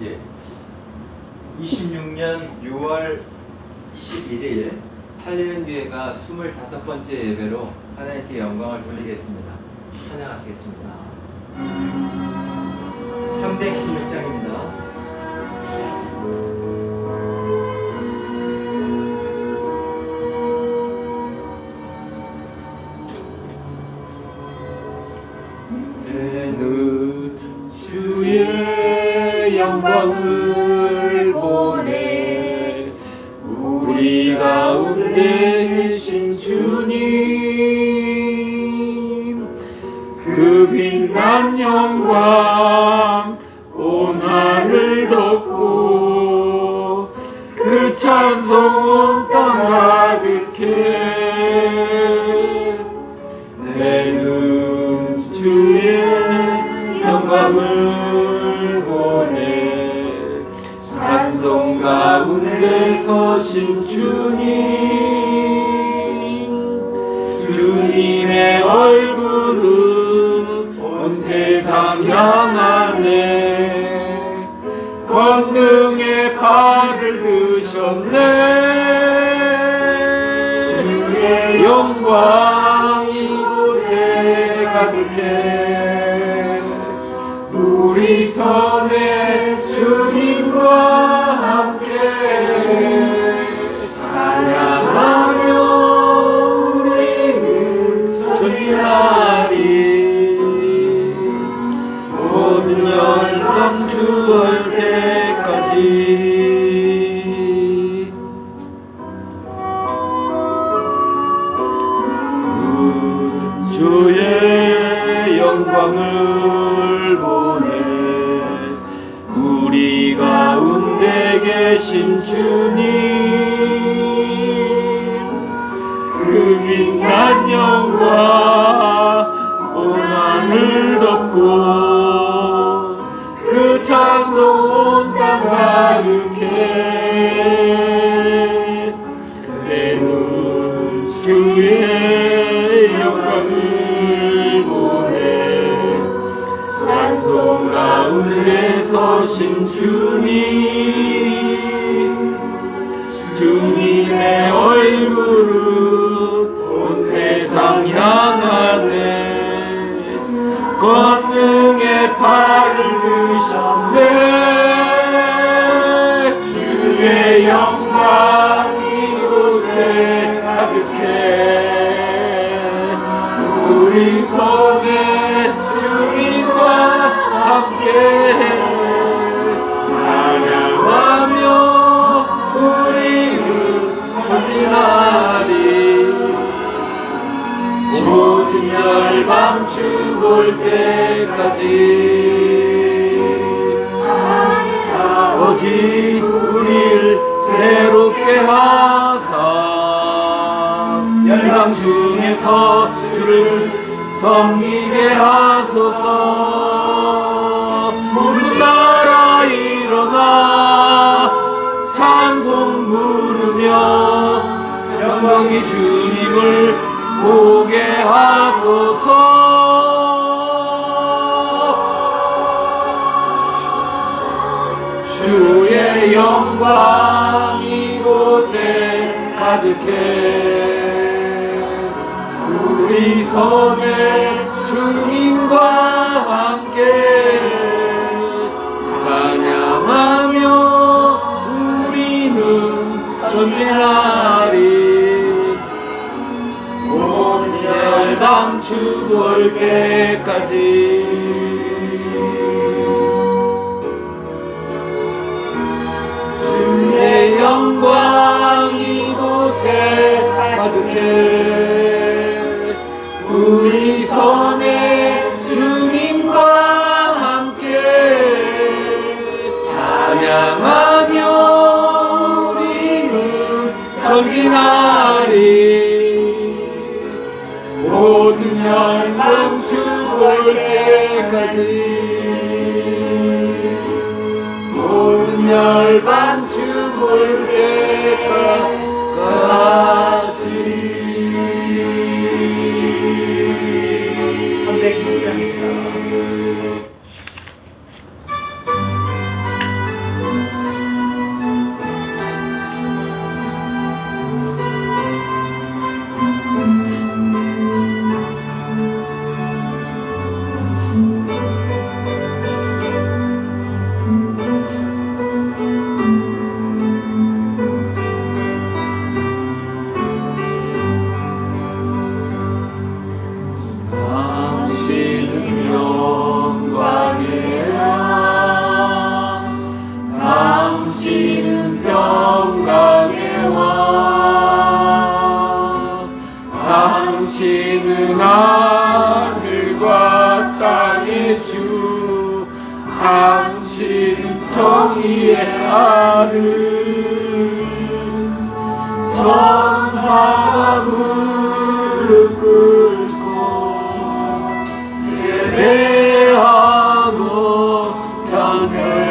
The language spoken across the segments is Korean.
예. 26년 6월 21일 살리는 교회가 25번째 예배로 하나님께 영광을 돌리겠습니다. 찬양하시겠습니다. 316장입니다. 영광을 보내 우리 가운데 계신 주님, 그 빛난 영광 온 하늘 덮고 그 찬송 온 땅 가득해. 내 눈 주의 영광을 보내 찬송 가운데 서신 주님의 얼굴은 온 세상 향하네. 권능의 발을 드셨네. 주의 영광 이곳에 가득해. 우리 선에 주님과 함께 찬양하며 우리는 전진하리. 모든 열방 주올 때까지. 주의 영광을 보내 우리 가운데 계신 주님, 그 빛난 영광 온 하늘 덮고 그 찬송 온 땅 가득해. 내 눈 주의 영광을 보내 찬송 가운데 서신 주님의 얼굴은 온 세상 향하네. 권능의 발을 드셨네. 주의 영광 이곳에 가득해. 우리 손에 주님과 함께 찬양하며 우리는 전진하리. 모든 열방 주 볼 때까지. 아버지 우리를 새롭게 하사 열방 중에서 주를 섬기게 하소서. 모든 나라 일어나 찬송 부르며 영광이 주님을 보게 하소서. 주의 영광 이곳에 가득해. 우리 손에 주님과 함께 찬양하며 우리는 전진하리. 모든 열방 주 볼 때까지. 주의 영광 이곳에 가득해. 우리 손에 주님과 함께 찬양하며 우리는 전진하리. 모든 열방 주 볼 때까지. 모든 열방 주 볼 때까지. 320장입니다. 당신은 평강의 왕 당신은 하늘과 땅의 주 당신은 정의의 아들 천사가 무릎 꿇고 예배하고 경배하네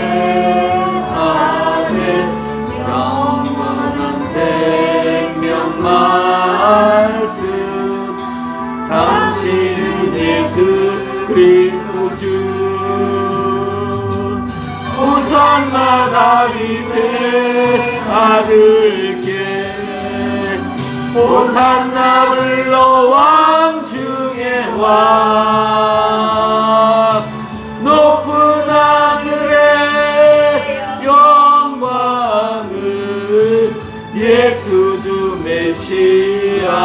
영원한 생명 말씀 당신은 예수 그리스도 주 호산나 다윗의 아들께 호산나 불러 왕 중에 왕 높은 하늘의 영광을 예수 주 메시아네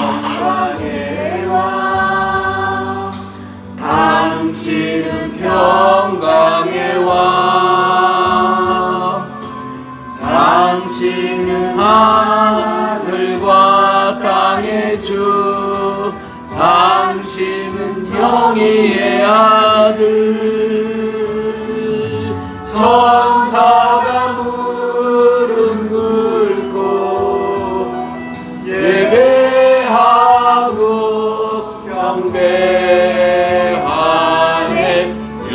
영광의 왕 당신은 평강의 왕 당신은 하늘과 땅의 주 당신은 정의의 아들 천사가 무릎 꿇고 예배하고 경배하네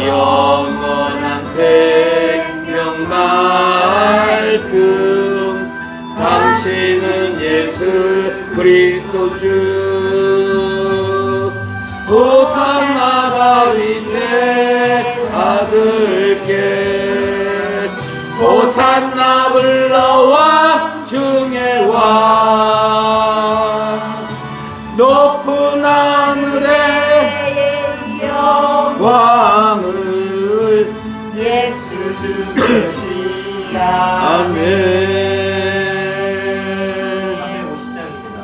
영원한 생명 말씀 당신은 예수 그리스도 주 호산나 다윗의 아들께 호산나 불러 왕 중에 왕 높은 하늘의 영광을 예수 주 메시아 아멘 350장입니다.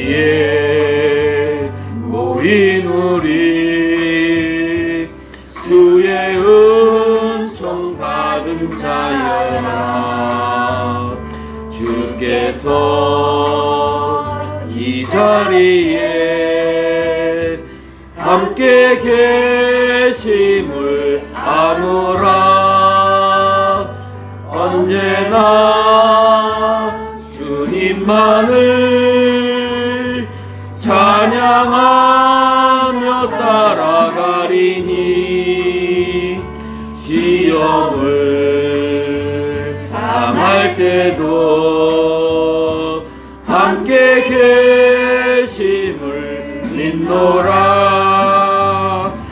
여기에 모인 우리 주의 은총 받은 자여라 주께서 이 자리에 함께 계심을 아노라 언제나 주님만을 찬양하며 따라가리니 시험을 당할 때도 함께 계심을 믿노라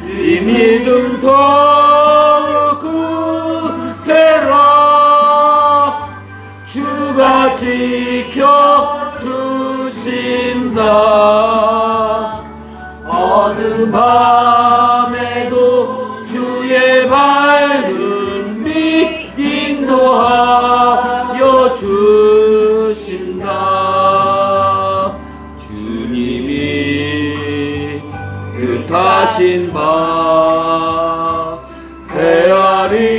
이 믿음 더욱 굳세라 주가 지켜주신다 어두운 밤에도 주의 밝은 빛 인도하여 주신다 주님이 뜻하신 바 헤아리기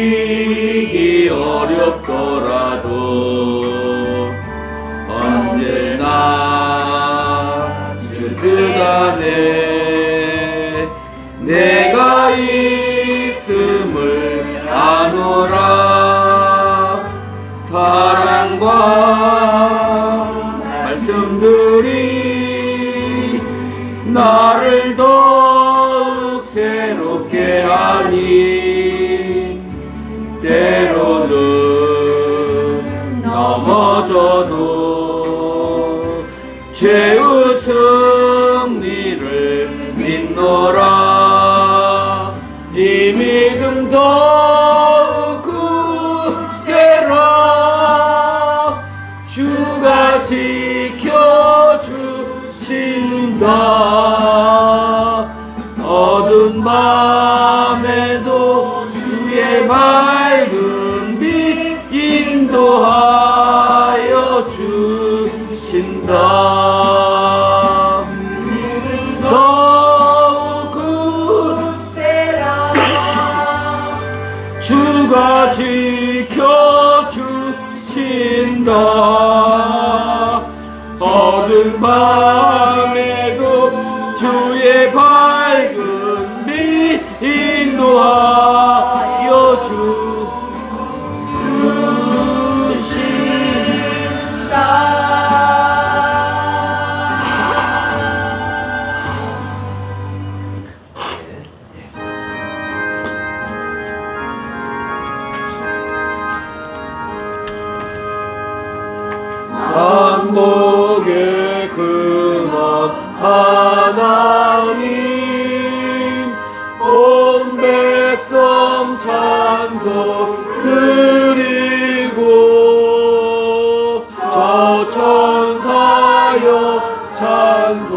어렵더라도 언제나 주 뜻 안에 주가 지켜주신다. 어두운 밤에도 주의 밝은 빛 인도하여 만복의 근원 하나님, 온 백성 찬송 드리고 저 천사여 찬송하세.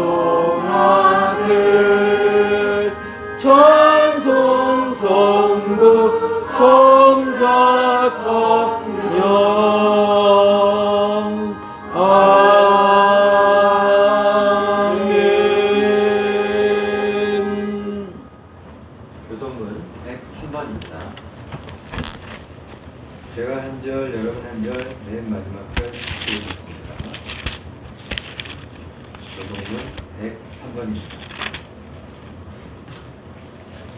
찬송 성부 성자 성령 아멘. 교동문 103번입니다. 제가 한 절, 여러분 한 절, 맨 마지막 절 읽겠습니다. 교동문 103번입니다.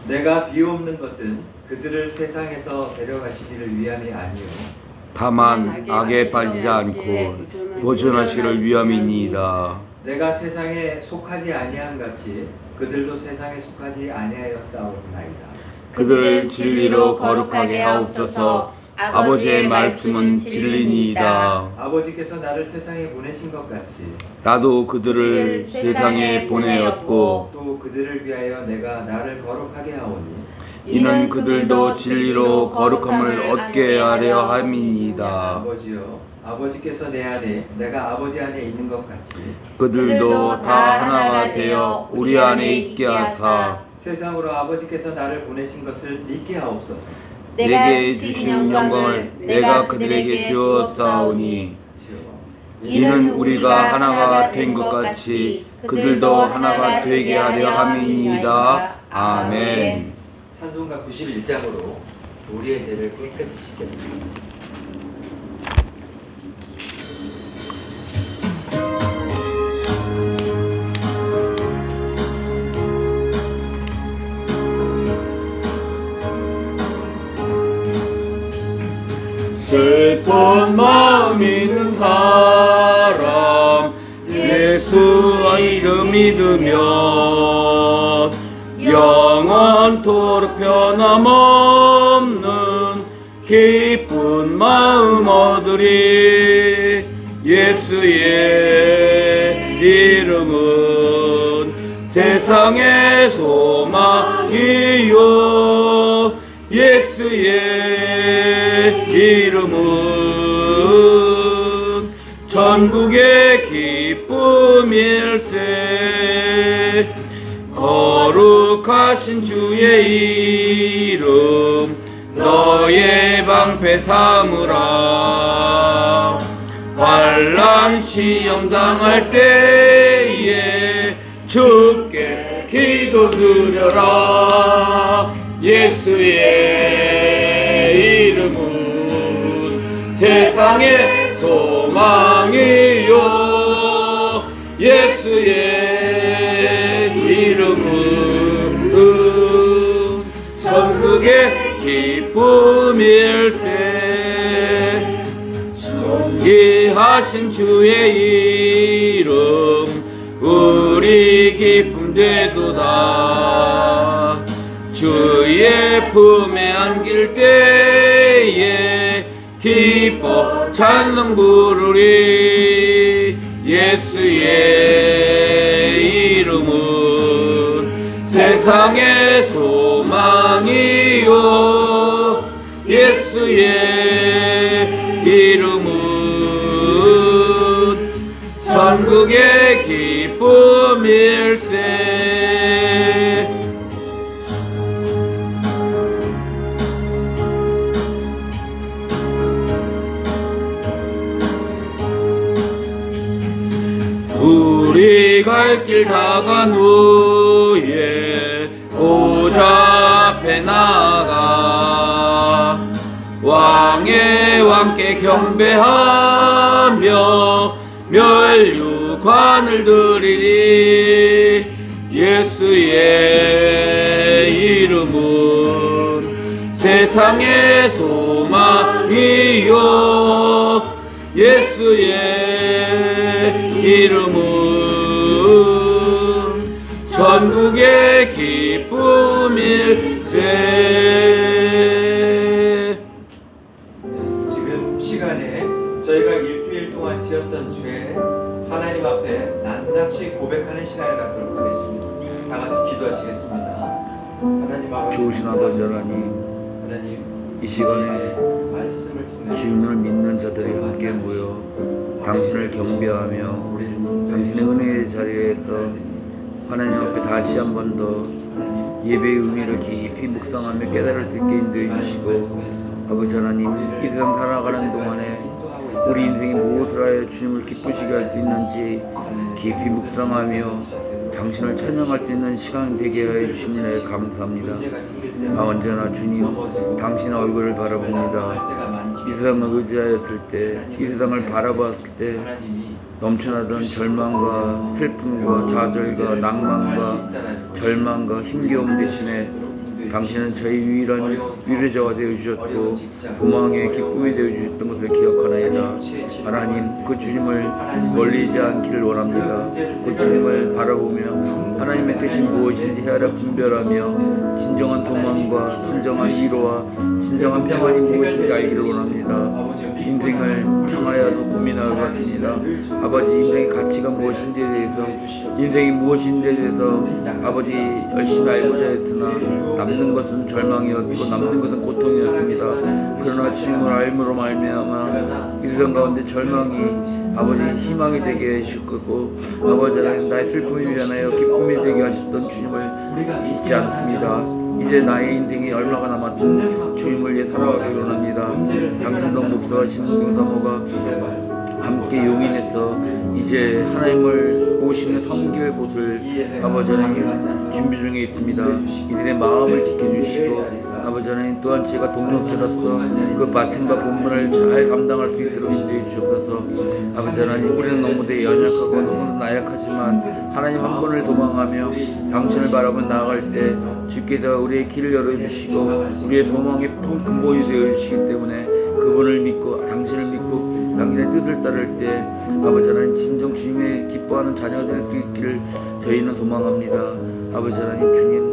내가 비옵는 것은 그들을 세상에서 데려가시기를 위함이 아니요 다만 악에 빠지지 않고 보존하시기를 위함이니이다. 내가 세상에 속하지 아니함 같이 그들도 세상에 속하지 아니하였사옵나이다. 그들을 진리로 거룩하게 하옵소서. 아버지의 말씀은 진리니이다. 아버지께서 나를 세상에 보내신 것 같이 나도 그들을 세상에 보내었고 또 그들을 위하여 내가 나를 거룩하게 하오니 이는 그들도 진리로 거룩함을 얻게 하려 함이니이다. 아버지여, 아버지께서 내 안에 내가 아버지 안에 있는 것 같이 그들도 다 하나가 되어 우리 안에 있게 하사 세상으로 아버지께서 나를 보내신 것을 믿게 하옵소서. 내게 주신 영광을 내가 그들에게 주었사오니 이는 우리가 하나가 된 것 같이 그들도 하나가 되게 하려 함이니이다. 아멘. 찬송가 91장으로 우리의 죄를 깨끗이 씻겠습니다. 슬픈 마음 있는 사람 예수 이름 믿으면 영원토록 변함없는 기쁜 마음 얻으리. 예수의 이름은 세상의 소망이요 예수의 이름은 천국의 기쁨일세. 거룩하신 주의 이름 너의 방패 삼으라. 환난 시험 당할 때에 주께 기도드려라. 예수의 이름은 세상의 소망이요 예수의 이름은 천국의 기쁨일세. 존귀하신 주의 이름 우리 기쁨 되도다. 주의 품에 안길 때에 기뻐 찬송 부르리. 예수의 이름은 세상의 소망이요 예수의 이름은 천국의 기쁨일세. 우리 갈 길 다간 후에 보좌 앞에 나가 왕의 왕께 경배하며 멸류관을 드리리. 예수의 이름은 세상의 소망이요, 예수의 이름은 전국의 기쁨일세. 지금 시간에 저희가 일주일 동안 지었던 죄 하나님 앞에 낱낱이 고백하는 시간을 갖도록 하겠습니다. 다 같이 기도하시겠습니다. 하나님 아버지, 좋으신 아버지 하나님, 하나님 이 시간에 말씀을 통해 주님을 믿는 자들이 함께 모여 당신을 경배하며 당신의 은혜의 자리에서 하나님 앞에 다시 한 번 더 예배의 의미를 깊이 묵상하며 깨달을 수 있게 인도해 주시고, 아버지 하나님, 이 세상 살아가는 동안에 우리 인생이 무엇을 하여 주님을 기쁘시게 할 수 있는지 깊이 묵상하며 당신을 찬양할 수 있는 시간 되게 하여 주심에 감사합니다. 언제나 주님, 당신의 얼굴을 바라봅니다. 이 세상을 의지하였을 때, 이 세상을 바라봤을 때 넘쳐나던 절망과 슬픔과 좌절과 낭만과 절망과 힘겨움 대신에 당신은 저희 유일한 위로자가 되어주셨고 도망의 기쁨이 되어주셨던 것을 기억하나이다. 하나님, 그 주님을 멀리지 않기를 원합니다. 그 주님을 바라보며 하나님의 뜻이 무엇인지 헤아려 분별하며 진정한 도망과 진정한 위로와 진정한 평안이 무엇인지 알기를 원합니다. 인생을 향하여도 고민하고 있습니다. 아버지, 인생의 가치가 무엇인지에 대해서, 인생이 무엇인지에 대해서 아버지 열심히 알고자 했으나 남는 것은 절망이었고 남는 것은 고통이었습니다. 그러나 주님을 알므로 말미암아 이 세상 가운데 절망이 아버지 희망이 되게 하시고, 아버지 하나님, 나의 슬픔이 변하여 기쁨이 되게 하셨던 주님을 잊지 않습니다. 이제 나의 인생이 얼마가 남았든 주님을 위해 살아가기를 원합니다. 당신도 목사와 신부사모가 함께 용인해서 이제 하나님을 모시는 섬길 곳을 아버지 하나님 준비 중에 있습니다. 이들의 마음을 지켜주시고, 아버지 하나님, 또한 제가 동역자로서 그 맡음과 본문을 잘 감당할 수 있도록 인도해 주옵소서. 아버지 하나님, 우리는 너무도 연약하고 너무도 나약하지만 하나님 한 분을 도망하며 당신을 바라보며 나아갈 때 주께서 우리의 길을 열어주시고 우리의 소망의 근본이 되어주시기 때문에 그분을 믿고 당신을 믿고 당신의 뜻을 따를 때 아버지 하나님, 진정 주님의 기뻐하는 자녀가 될 수 있기를 저희는 도망합니다. 아버지 하나님, 주님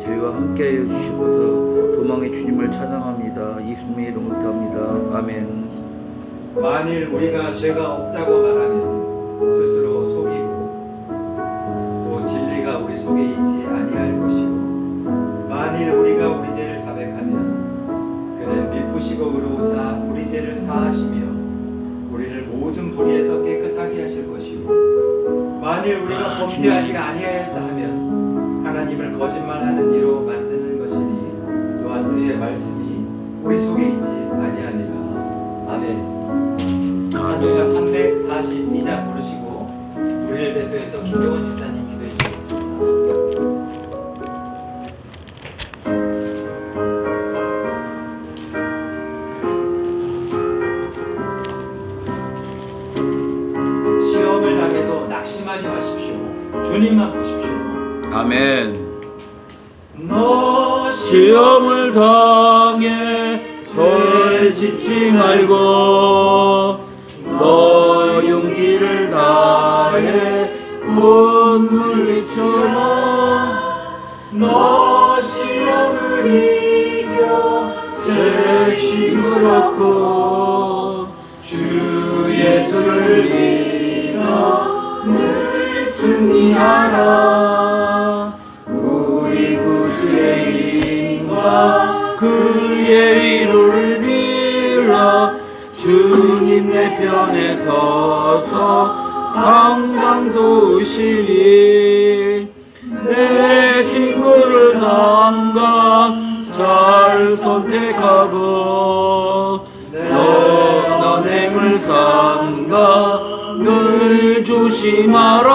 저희와 함께하여 주시고서 도망의 주님을 찬양합니다. 예수님의 이름으로 기도합니다. 아멘. 만일 우리가 죄가 없다고 말하면 스스로 속이고 또 진리가 우리 속에 있지 아니할 것이고, 만일 우리가 우리 죄를 자백하면 그는 미쁘시고 의로우사 우리 죄를 사하시며 우리를 모든 불의에서 깨끗하게 하실 것이고, 만일 우리가 범죄하지 아니하였다 하면 하나님을 거짓말하는 이로 만드는 것이니 또한 그의 말씀이 우리 속에 있지 아니하니라. 아멘. 찬송가 342장 부르시고 우리를 대표해서 김경원 집사님 기도해 주시겠습니다. 시험을 당해도 낙심하지 마십시오. 주님만 보십시오. 아멘. 너 시험을 당해 설짓지 말고 너 용기를 다해 곧 물리쳐라. 너 시험을 이겨 새 힘을 얻고 주 예수를 믿어 늘 승리하라. 우리 구주의 힘과 그의 위로를 빌라. 주님 내 편에 서서 항상 도우시리. 내 친구를 삼가 잘 선택하고 너 능을 삼가 늘 조심하라.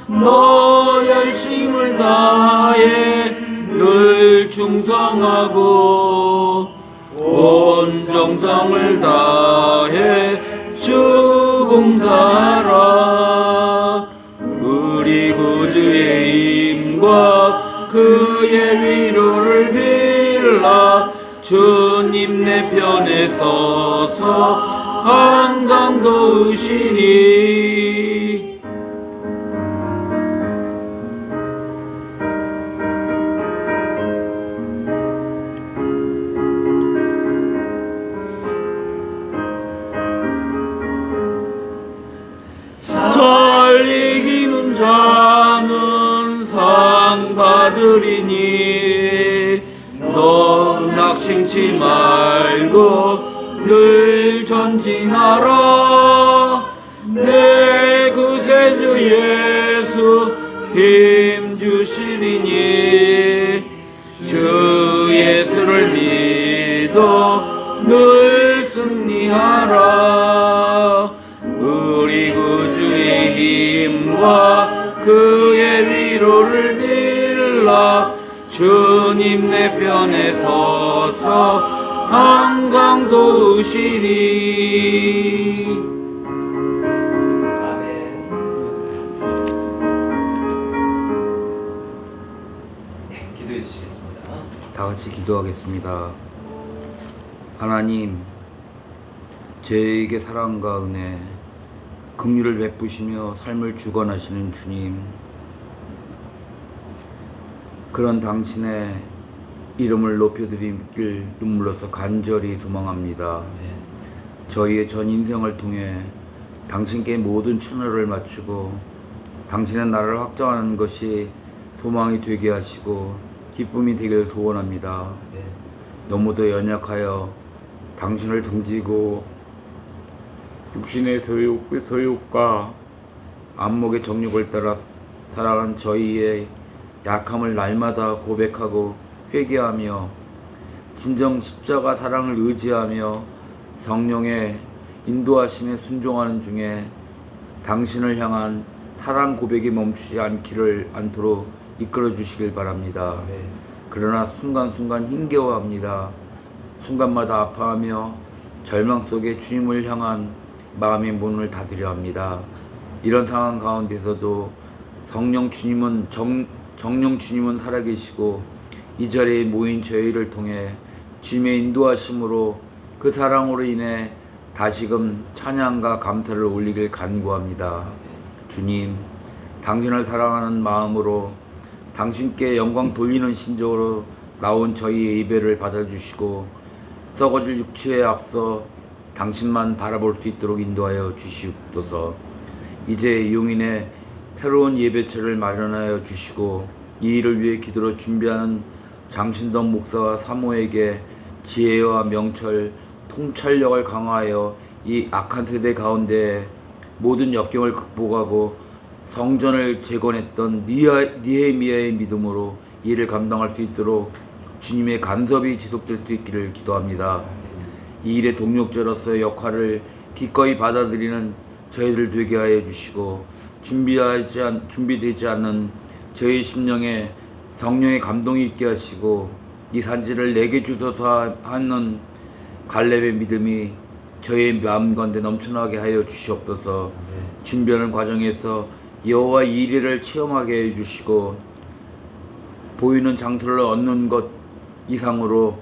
너 열심을 다해 늘 충성하고 온 정성을 다해 주 봉사하라. 우리 구주의 힘과 그의 위로를 빌라. 주님 내 편에 서서 항상 도우시니. 잘 이기는 자는 상 받으리니. 너 낙심치 말고 늘 전진하라. 내 구세주 예수 힘 주시리니. 주 예수를 믿어 늘 승리하라. 우리 구주의 힘과 그의 위로를 빌라. 주님 내 편에 서서 항상 도우시리. 아멘. 네, 기도해 주시겠습니다. 다 같이 기도하겠습니다. 하나님, 저에게 사랑과 은혜, 긍휼을 베푸시며 삶을 주관하시는 주님, 그런 당신의 이름을 높여드리길 눈물로서 간절히 소망합니다. 저희의 전 인생을 통해 당신께 모든 천하를 맞추고 당신의 나라를 확장하는 것이 소망이 되게 하시고 기쁨이 되길 소원합니다. 너무도 연약하여 당신을 등지고 육신의 소욕과 안목의 정욕을 따라 살아간 저희의 약함을 날마다 고백하고 회개하며 진정 십자가 사랑을 의지하며 성령의 인도하심에 순종하는 중에 당신을 향한 사랑 고백이 멈추지 않도록 이끌어 주시길 바랍니다. 그러나 순간순간 힘겨워합니다. 순간마다 아파하며 절망 속에 주님을 향한 마음의 문을 닫으려 합니다. 이런 상황 가운데서도 정령 주님은 살아계시고 이 자리에 모인 저희를 통해 주님의 인도하심으로 그 사랑으로 인해 다시금 찬양과 감사를 올리길 간구합니다. 주님, 당신을 사랑하는 마음으로 당신께 영광 돌리는 심정으로 나온 저희의 예배를 받아주시고 썩어질 육체에 앞서 당신만 바라볼 수 있도록 인도하여 주시옵소서. 이제 용인의 새로운 예배처를 마련하여 주시고 이 일을 위해 기도로 준비하는 장신덕 목사와 사모에게 지혜와 명철, 통찰력을 강화하여 이 악한 세대 가운데 모든 역경을 극복하고 성전을 재건했던 니헤미야의 믿음으로 이 일을 감당할 수 있도록 주님의 간섭이 지속될 수 있기를 기도합니다. 이 일의 동력자로서의 역할을 기꺼이 받아들이는 저희들 되게 하여 주시고 준비되지 않는 저희 심령에 성령의 감동이 있게 하시고 이 산지를 내게 주소서 하는 갈렙의 믿음이 저희 마음 가운데 넘쳐나게 하여 주시옵소서. 준비하는 과정에서 여호와 이레를 체험하게 해주시고 보이는 장소를 얻는 것 이상으로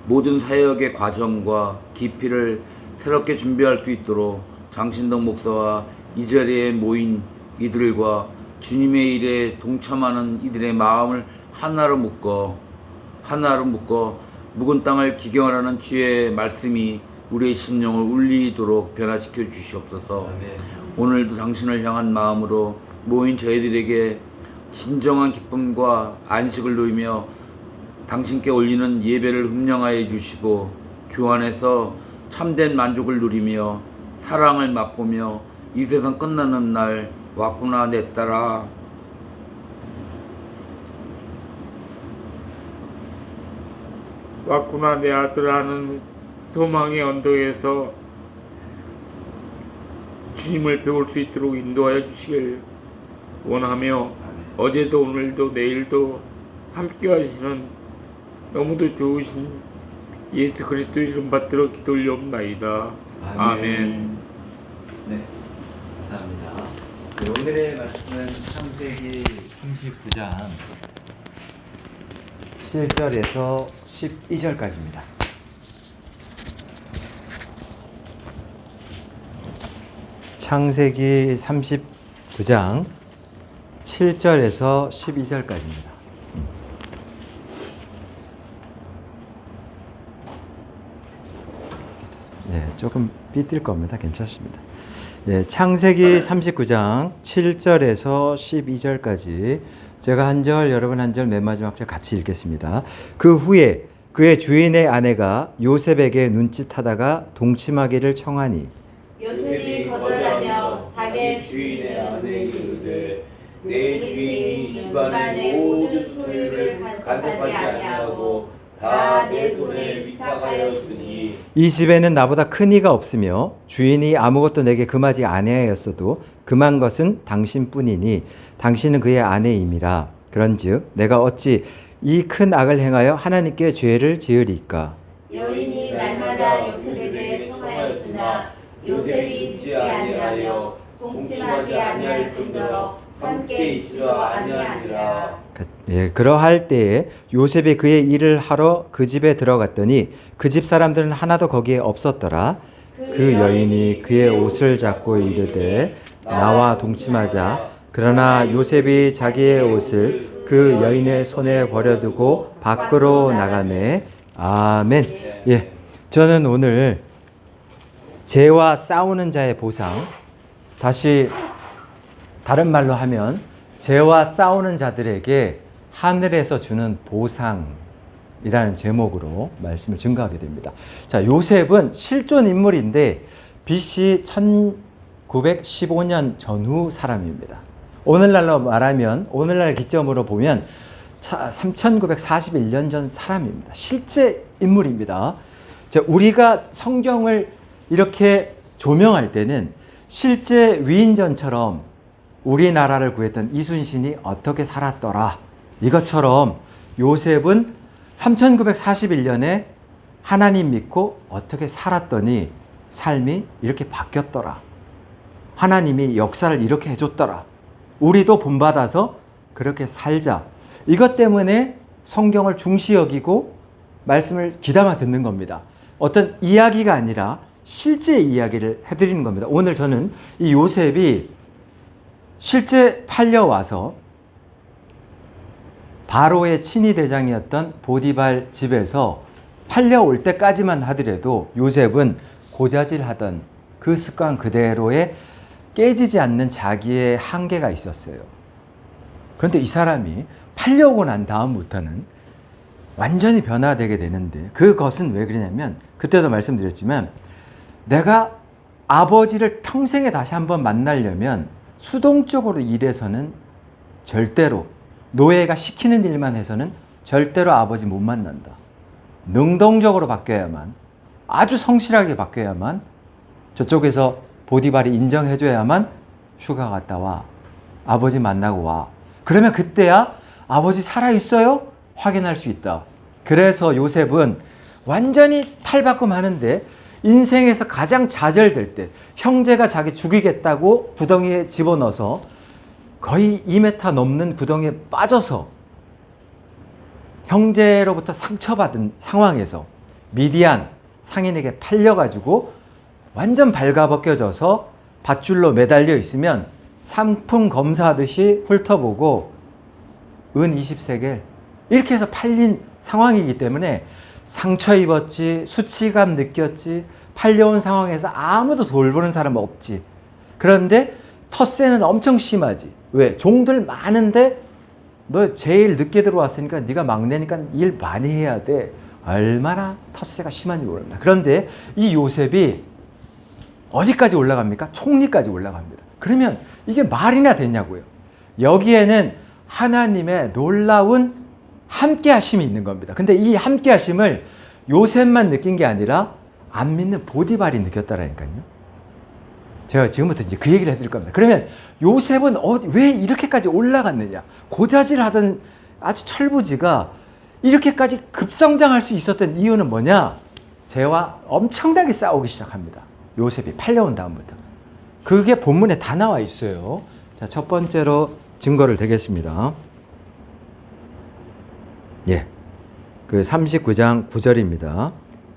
모든 사역의 과정과 깊이를 새롭게 준비할 수 있도록 장신덕 목사와 이 자리에 모인 이들과 주님의 일에 동참하는 이들의 마음을 하나로 묶어 묵은 땅을 기경하라는 주의 말씀이 우리의 심령을 울리도록 변화시켜 주시옵소서. 오늘도 당신을 향한 마음으로 모인 저희들에게 진정한 기쁨과 안식을 누리며 당신께 올리는 예배를 흠령하여 주시고 주 안에서 참된 만족을 누리며 사랑을 맛보며 이 세상 끝나는 날 왔구나 내 딸아. 왔구나 내 아들아는 소망의 언덕에서 주님을 배울 수 있도록 인도하여 주시길 원하며 어제도 오늘도 내일도 함께 하시는 너무도 좋으신 예수 그리스도 이름 받들어 기도 올려옵나이다. 아멘. 네, 감사합니다. 네, 오늘의 말씀은 창세기 39장 7절에서 12절까지입니다. 창세기 39장 7절에서 12절까지입니다. 네, 조금 삐뚤 겁니다. 괜찮습니다. 네, 창세기 39장 7절에서 12절까지 제가 한 절, 여러분 한 절, 맨 마지막 절 같이 읽겠습니다. 그 후에 그의 주인의 아내가 요셉에게 눈짓하다가 동침하기를 청하니 요셉이 거절하며 자기 주인의 아내에게 이르되 내 주인이 집안의 모든 소유를 간섭하지 아니하고 다 내 손에 위탁하였으니 이 집에는 나보다 큰 이가 없으며 주인이 아무것도 내게 금하지 아니하였어도 금한 것은 당신뿐이니 당신은 그의 아내임이라. 그런즉 내가 어찌 이 큰 악을 행하여 하나님께 죄를 지으리까. 여인이 날마다 요셉에게 청하였으나 요셉이 듣지 아니하여 동침하지 아니할 뿐더러 함께 있지도 아니하니라. 그러할 때에 요셉이 그의 일을 하러 그 집에 들어갔더니 그 집 사람들은 하나도 거기에 없었더라. 그 여인이 그의 옷을 잡고 이르되 나와 동침하자. 그러나 요셉이 자기의 옷을 그 여인의 손에 버려두고 밖으로 나가매. 아멘. 예, 저는 오늘 죄와 싸우는 자의 보상, 다시 다른 말로 하면 죄와 싸우는 자들에게 하늘에서 주는 보상이라는 제목으로 말씀을 증거하게 됩니다. 자, 요셉은 실존 인물인데 BC 1915년 전후 사람입니다. 오늘날로 말하면, 오늘날 기점으로 보면 3941년 전 사람입니다. 실제 인물입니다. 자, 우리가 성경을 이렇게 조명할 때는 실제 위인전처럼 우리나라를 구했던 이순신이 어떻게 살았더라, 이것처럼 요셉은 3941년에 하나님 믿고 어떻게 살았더니 삶이 이렇게 바뀌었더라. 하나님이 역사를 이렇게 해줬더라. 우리도 본받아서 그렇게 살자. 이것 때문에 성경을 중시 여기고 말씀을 귀담아 듣는 겁니다. 어떤 이야기가 아니라 실제 이야기를 해드리는 겁니다. 오늘 저는 이 요셉이 실제 팔려와서 바로의 친위 대장이었던 보디발 집에서 팔려올 때까지만 하더라도 요셉은 고자질하던 그 습관 그대로에 깨지지 않는 자기의 한계가 있었어요. 그런데 이 사람이 팔려오고 난 다음부터는 완전히 변화되게 되는데, 그것은 왜 그러냐면 그때도 말씀드렸지만 내가 아버지를 평생에 다시 한번 만나려면 수동적으로 일해서는 절대로, 노예가 시키는 일만 해서는 절대로 아버지 못 만난다. 능동적으로 바뀌어야만, 아주 성실하게 바뀌어야만, 저쪽에서 보디발이 인정해줘야만 휴가 갔다 와. 아버지 만나고 와. 그러면 그때야 아버지 살아있어요? 확인할 수 있다. 그래서 요셉은 완전히 탈바꿈 하는데, 인생에서 가장 좌절될 때 형제가 자기 죽이겠다고 구덩이에 집어넣어서 거의 2m 넘는 구덩이에 빠져서 형제로부터 상처받은 상황에서 미디안 상인에게 팔려가지고 완전 발가벗겨져서 밧줄로 매달려 있으면 상품 검사하듯이 훑어보고 은 20세겔 이렇게 해서 팔린 상황이기 때문에 상처 입었지, 수치감 느꼈지, 팔려온 상황에서 아무도 돌보는 사람 없지. 그런데 텃세는 엄청 심하지. 왜? 종들 많은데 너 제일 늦게 들어왔으니까 네가 막내니까 일 많이 해야 돼. 얼마나 텃세가 심한지 모릅니다. 그런데 이 요셉이 어디까지 올라갑니까? 총리까지 올라갑니다. 그러면 이게 말이나 되냐고요. 여기에는 하나님의 놀라운 함께 하심이 있는 겁니다. 근데 이 함께 하심을 요셉만 느낀 게 아니라 안 믿는 보디발이 느꼈다라니까요. 제가 지금부터 이제 그 얘기를 해드릴 겁니다. 그러면 요셉은 왜 이렇게까지 올라갔느냐? 고자질 하던 아주 철부지가 이렇게까지 급성장할 수 있었던 이유는 뭐냐? 쟤와 엄청나게 싸우기 시작합니다. 요셉이 팔려온 다음부터. 그게 본문에 다 나와 있어요. 자, 첫 번째로 증거를 대겠습니다. 예. 그 39장 9절입니다.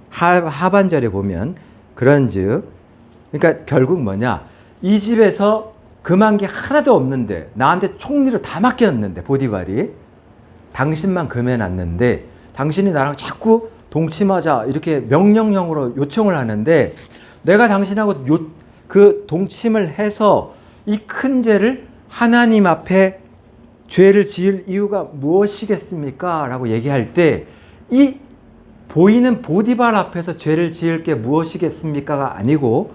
하반절에 보면 그런즉, 그러니까 결국 뭐냐? 이 집에서 금한 게 하나도 없는데 나한테 총리로 다 맡겼는데 보디발이 당신만 금해놨는데 당신이 나랑 자꾸 동침하자 이렇게 명령형으로 요청을 하는데 내가 당신하고 그 동침을 해서 이 큰 죄를 하나님 앞에 죄를 지을 이유가 무엇이겠습니까? 라고 얘기할 때 이 보이는 보디발 앞에서 죄를 지을 게 무엇이겠습니까가 아니고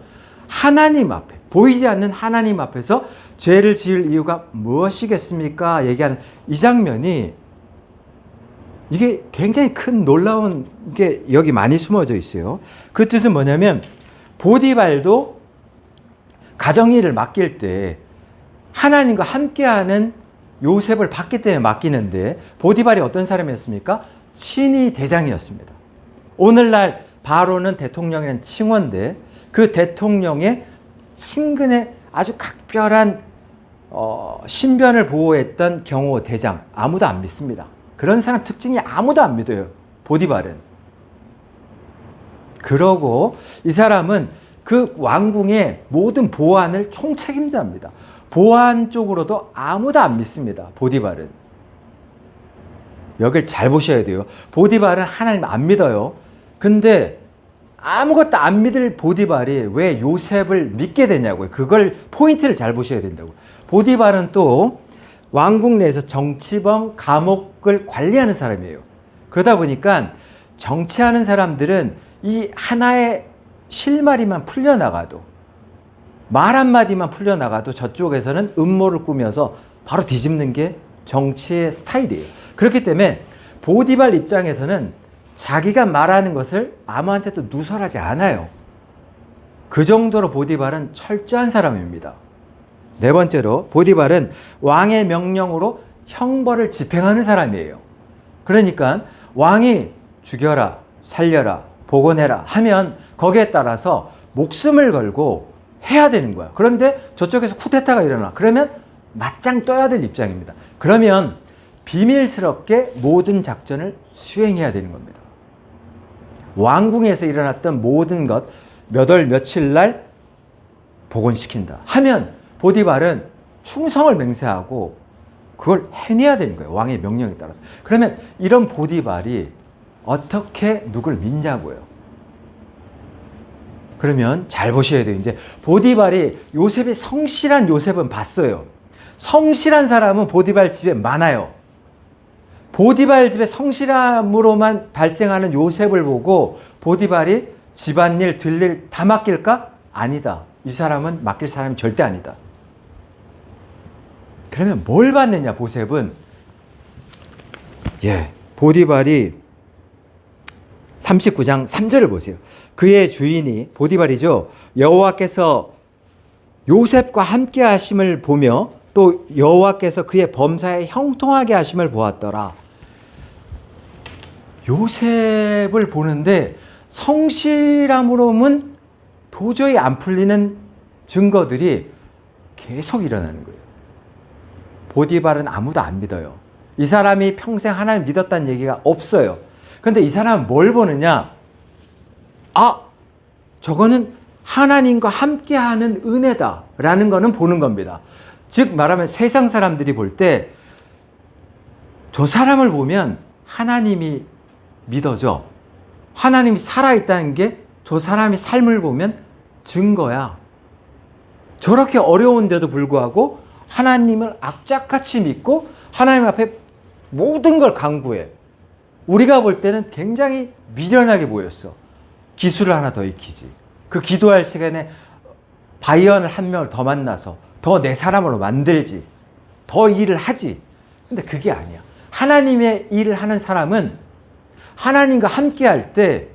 하나님 앞에, 보이지 않는 하나님 앞에서 죄를 지을 이유가 무엇이겠습니까? 얘기하는 이 장면이 이게 굉장히 큰 놀라운 게 여기 많이 숨어져 있어요. 그 뜻은 뭐냐면 보디발도 가정일을 맡길 때 하나님과 함께하는 요셉을 받기 때문에 맡기는데 보디발이 어떤 사람이었습니까? 친위 대장이었습니다. 오늘날 바로는 대통령이라는 칭호인데 그 대통령의 친근의 아주 각별한 신변을 보호했던 경호 대장, 아무도 안 믿습니다. 그런 사람 특징이 아무도 안 믿어요. 보디발은. 그러고 이 사람은 그 왕궁의 모든 보안을 총책임자입니다. 보안 쪽으로도 아무도 안 믿습니다. 보디발은. 여길 잘 보셔야 돼요. 보디발은 하나님 안 믿어요. 근데 아무것도 안 믿을 보디발이 왜 요셉을 믿게 되냐고요. 그걸 포인트를 잘 보셔야 된다고. 보디발은 또 왕궁 내에서 정치범 감옥을 관리하는 사람이에요. 그러다 보니까 정치하는 사람들은 이 하나의 실마리만 풀려나가도, 말 한마디만 풀려나가도 저쪽에서는 음모를 꾸며서 바로 뒤집는 게 정치의 스타일이에요. 그렇기 때문에 보디발 입장에서는 자기가 말하는 것을 아무한테도 누설하지 않아요. 그 정도로 보디발은 철저한 사람입니다. 네 번째로 보디발은 왕의 명령으로 형벌을 집행하는 사람이에요. 그러니까 왕이 죽여라, 살려라, 복원해라 하면 거기에 따라서 목숨을 걸고 해야 되는 거야. 그런데 저쪽에서 쿠데타가 일어나. 그러면 맞짱 떠야 될 입장입니다. 그러면 비밀스럽게 모든 작전을 수행해야 되는 겁니다. 왕궁에서 일어났던 모든 것 몇 월 며칠 날 복원시킨다 하면 보디발은 충성을 맹세하고 그걸 해내야 되는 거예요. 왕의 명령에 따라서. 그러면 이런 보디발이 어떻게 누굴 믿냐고요. 그러면 잘 보셔야 돼요. 이제 보디발이 요셉이 성실한 요셉은 봤어요. 성실한 사람은 보디발 집에 많아요. 보디발 집의 성실함으로만 발생하는 요셉을 보고 보디발이 집안일, 들일 다 맡길까? 아니다. 이 사람은 맡길 사람이 절대 아니다. 그러면 뭘 받느냐, 보셉은? 보디발이 39장 3절을 보세요. 그의 주인이, 보디발이죠. 여호와께서 요셉과 함께 하심을 보며 또 여호와께서 그의 범사에 형통하게 하심을 보았더라. 요셉을 보는데 성실함으로는 도저히 안 풀리는 증거들이 계속 일어나는 거예요. 보디발은 아무도 안 믿어요. 이 사람이 평생 하나님 믿었다는 얘기가 없어요. 근데 이 사람은 뭘 보느냐? 저거는 하나님과 함께하는 은혜다라는 거는 보는 겁니다. 즉 말하면 세상 사람들이 볼 때 저 사람을 보면 하나님이 믿어져. 하나님이 살아있다는 게 저 사람이 삶을 보면 증거야. 저렇게 어려운데도 불구하고 하나님을 악착같이 믿고 하나님 앞에 모든 걸 강구해. 우리가 볼 때는 굉장히 미련하게 보였어. 기술을 하나 더 익히지. 그 기도할 시간에 바이언을 한 명을 더 만나서 더 내 사람으로 만들지. 더 일을 하지. 근데 그게 아니야. 하나님의 일을 하는 사람은 하나님과 함께 할 때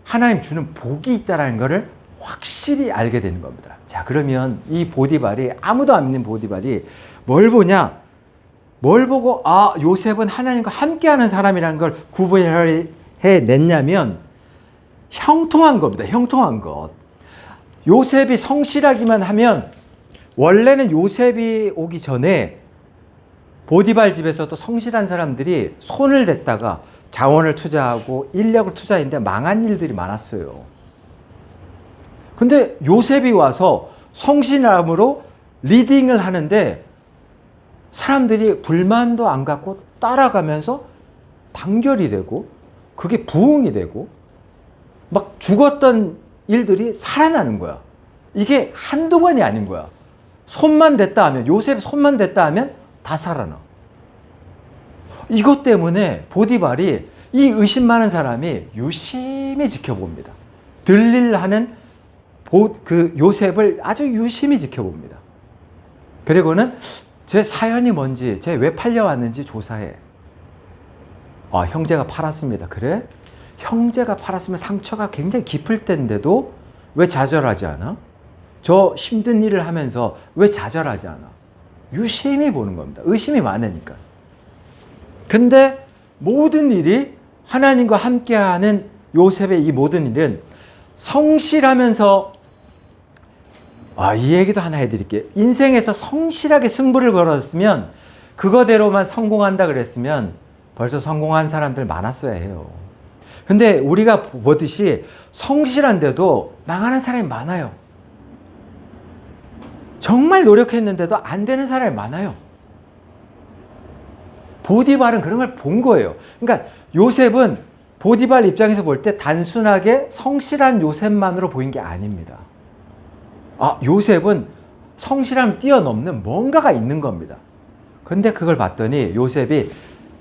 하나님 주는 복이 있다는 것을 확실히 알게 되는 겁니다. 자, 그러면 이 보디발이, 아무도 안 믿는 보디발이 뭘 보냐? 뭘 보고 요셉은 하나님과 함께하는 사람이라는 걸 구분해냈냐면 형통한 겁니다. 형통한 것. 요셉이 성실하기만 하면 원래는 요셉이 오기 전에 보디발 집에서도 성실한 사람들이 손을 댔다가 자원을 투자하고 인력을 투자했는데 망한 일들이 많았어요. 근데 요셉이 와서 성실함으로 리딩을 하는데 사람들이 불만도 안 갖고 따라가면서 단결이 되고 그게 부흥이 되고 막 죽었던 일들이 살아나는 거야. 이게 한두 번이 아닌 거야. 손만 댔다 하면, 요셉 손만 댔다 하면 다 살아나. 이것 때문에 보디발이 이 의심 많은 사람이 유심히 지켜봅니다. 들릴하는 그 요셉을 아주 유심히 지켜봅니다. 그리고는 제 사연이 뭔지, 제 왜 팔려왔는지 조사해. 아, 형제가 팔았습니다. 그래? 형제가 팔았으면 상처가 굉장히 깊을 텐데도 왜 좌절하지 않아? 저 힘든 일을 하면서 왜 좌절하지 않아? 유심히 보는 겁니다. 의심이 많으니까. 근데 모든 일이 하나님과 함께하는 요셉의 이 모든 일은 성실하면서 이 얘기도 하나 해드릴게요. 인생에서 성실하게 승부를 걸었으면 그거대로만 성공한다 그랬으면 벌써 성공한 사람들 많았어야 해요. 근데 우리가 보듯이 성실한데도 망하는 사람이 많아요. 정말 노력했는데도 안 되는 사람이 많아요. 보디발은 그런 걸 본 거예요. 그러니까 요셉은 보디발 입장에서 볼 때 단순하게 성실한 요셉만으로 보인 게 아닙니다. 요셉은 성실함을 뛰어넘는 뭔가가 있는 겁니다. 근데 그걸 봤더니 요셉이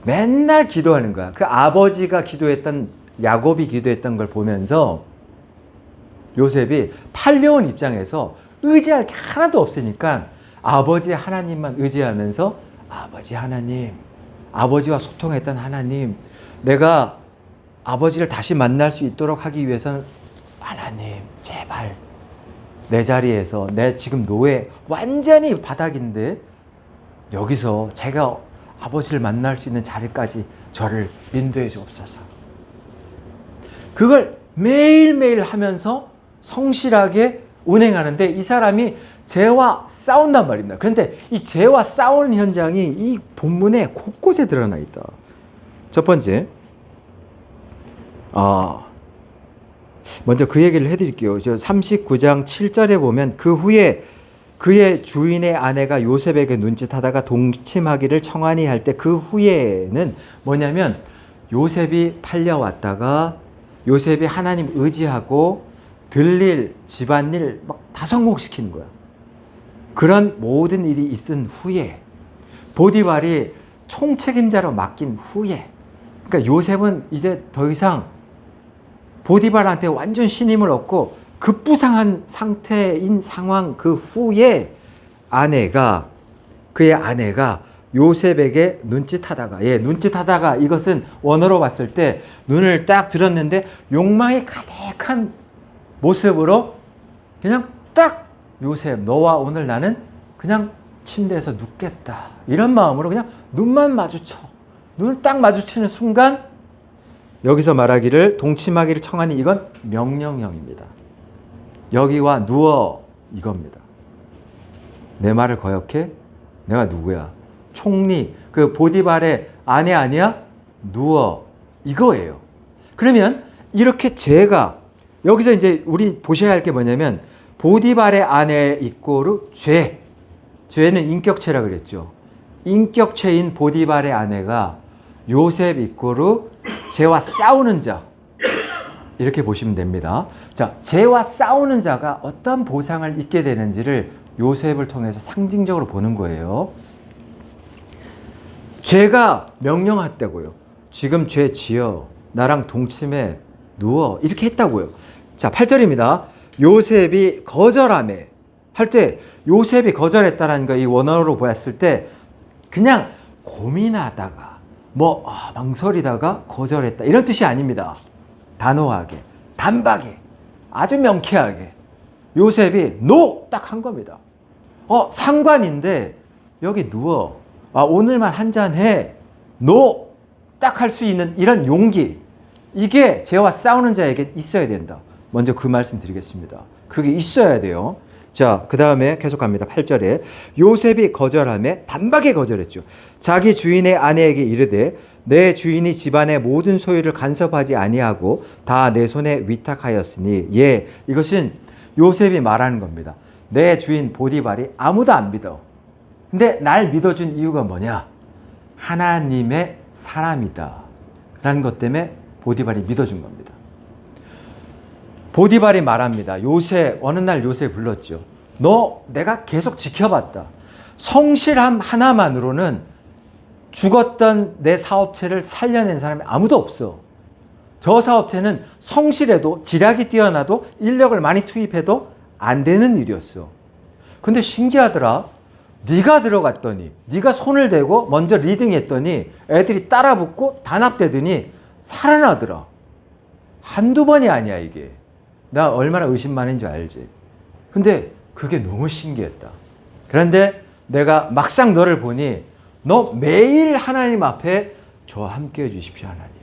맨날 기도하는 거야. 그 아버지가 기도했던, 야곱이 기도했던 걸 보면서 요셉이 팔려온 입장에서 의지할 게 하나도 없으니까 아버지 하나님만 의지하면서 아버지 하나님, 아버지와 소통했던 하나님, 내가 아버지를 다시 만날 수 있도록 하기 위해서는 하나님 제발 내 자리에서, 내 지금 노예 완전히 바닥인데 여기서 제가 아버지를 만날 수 있는 자리까지 저를 인도해 주옵소서. 그걸 매일매일 하면서 성실하게 운행하는데 이 사람이 죄와 싸운단 말입니다. 그런데 이 죄와 싸우는 현장이 이 본문에 곳곳에 드러나 있다. 첫 번째, 먼저 그 얘기를 해드릴게요. 39장 7절에 보면 그 후에 그의 주인의 아내가 요셉에게 눈짓하다가 동침하기를 청하니 할 때 그 후에는 뭐냐면 요셉이 팔려왔다가 요셉이 하나님 의지하고 들릴 집안일 막 다 성공시키는 거야. 그런 모든 일이 있은 후에 보디발이 총책임자로 맡긴 후에, 그러니까 요셉은 이제 더 이상 보디발한테 완전 신임을 얻고 급부상한 상태인 상황 그 후에 그의 아내가 요셉에게 눈짓하다가 이것은 원어로 봤을 때 눈을 딱 들었는데 욕망이 가득한 모습으로 그냥 딱 요셉 너와 오늘 나는 그냥 침대에서 눕겠다 이런 마음으로 그냥 눈만 마주쳐. 눈을 딱 마주치는 순간 여기서 말하기를 동침하기를 청하니 이건 명령형입니다. 여기와 누워 이겁니다. 내 말을 거역해? 내가 누구야? 총리, 그 보디발의 아내 아니야? 누워 이거예요. 그러면 이렇게 죄가 여기서 이제 우리 보셔야 할 게 뭐냐면 보디발의 아내 이꼬르 죄는 인격체라 그랬죠. 인격체인 보디발의 아내가 요셉 이꼬르 죄와 싸우는 자 이렇게 보시면 됩니다. 자, 죄와 싸우는 자가 어떤 보상을 입게 되는지를 요셉을 통해서 상징적으로 보는 거예요. 죄가 명령했다고요. 지금 죄 지어 나랑 동침해 누워 이렇게 했다고요. 자, 8절입니다. 요셉이 거절하매 할 때 요셉이 거절했다라는 거 이 원어로 보았을 때 그냥 고민하다가 망설이다가 거절했다 이런 뜻이 아닙니다. 단호하게, 단박에, 아주 명쾌하게 요셉이 노! 딱 한 겁니다. 상관인데 여기 누워. 오늘만 한잔 해. 노! 딱 할 수 있는 이런 용기. 이게 죄와 싸우는 자에게 있어야 된다. 먼저 그 말씀 드리겠습니다. 그게 있어야 돼요. 자, 그 다음에 계속 갑니다. 8절에 요셉이 거절하며 단박에 거절했죠. 자기 주인의 아내에게 이르되 내 주인이 집안의 모든 소유를 간섭하지 아니하고 다 내 손에 위탁하였으니, 예, 이것은 요셉이 말하는 겁니다. 내 주인 보디발이 아무도 안 믿어. 근데 날 믿어준 이유가 뭐냐? 하나님의 사람이다 라는 것 때문에 보디발이 믿어준 겁니다. 보디발이 말합니다. 어느 날 요셉 불렀죠. 너 내가 계속 지켜봤다. 성실함 하나만으로는 죽었던 내 사업체를 살려낸 사람이 아무도 없어. 저 사업체는 성실해도 지략이 뛰어나도 인력을 많이 투입해도 안 되는 일이었어. 근데 신기하더라. 네가 들어갔더니, 네가 손을 대고 먼저 리딩했더니 애들이 따라붙고 단합되더니 살아나더라. 한두 번이 아니야 이게. 나 얼마나 의심많은 줄 알지. 근데 그게 너무 신기했다. 그런데 내가 막상 너를 보니 너 매일 하나님 앞에 저와 함께 해주십시오 하나님.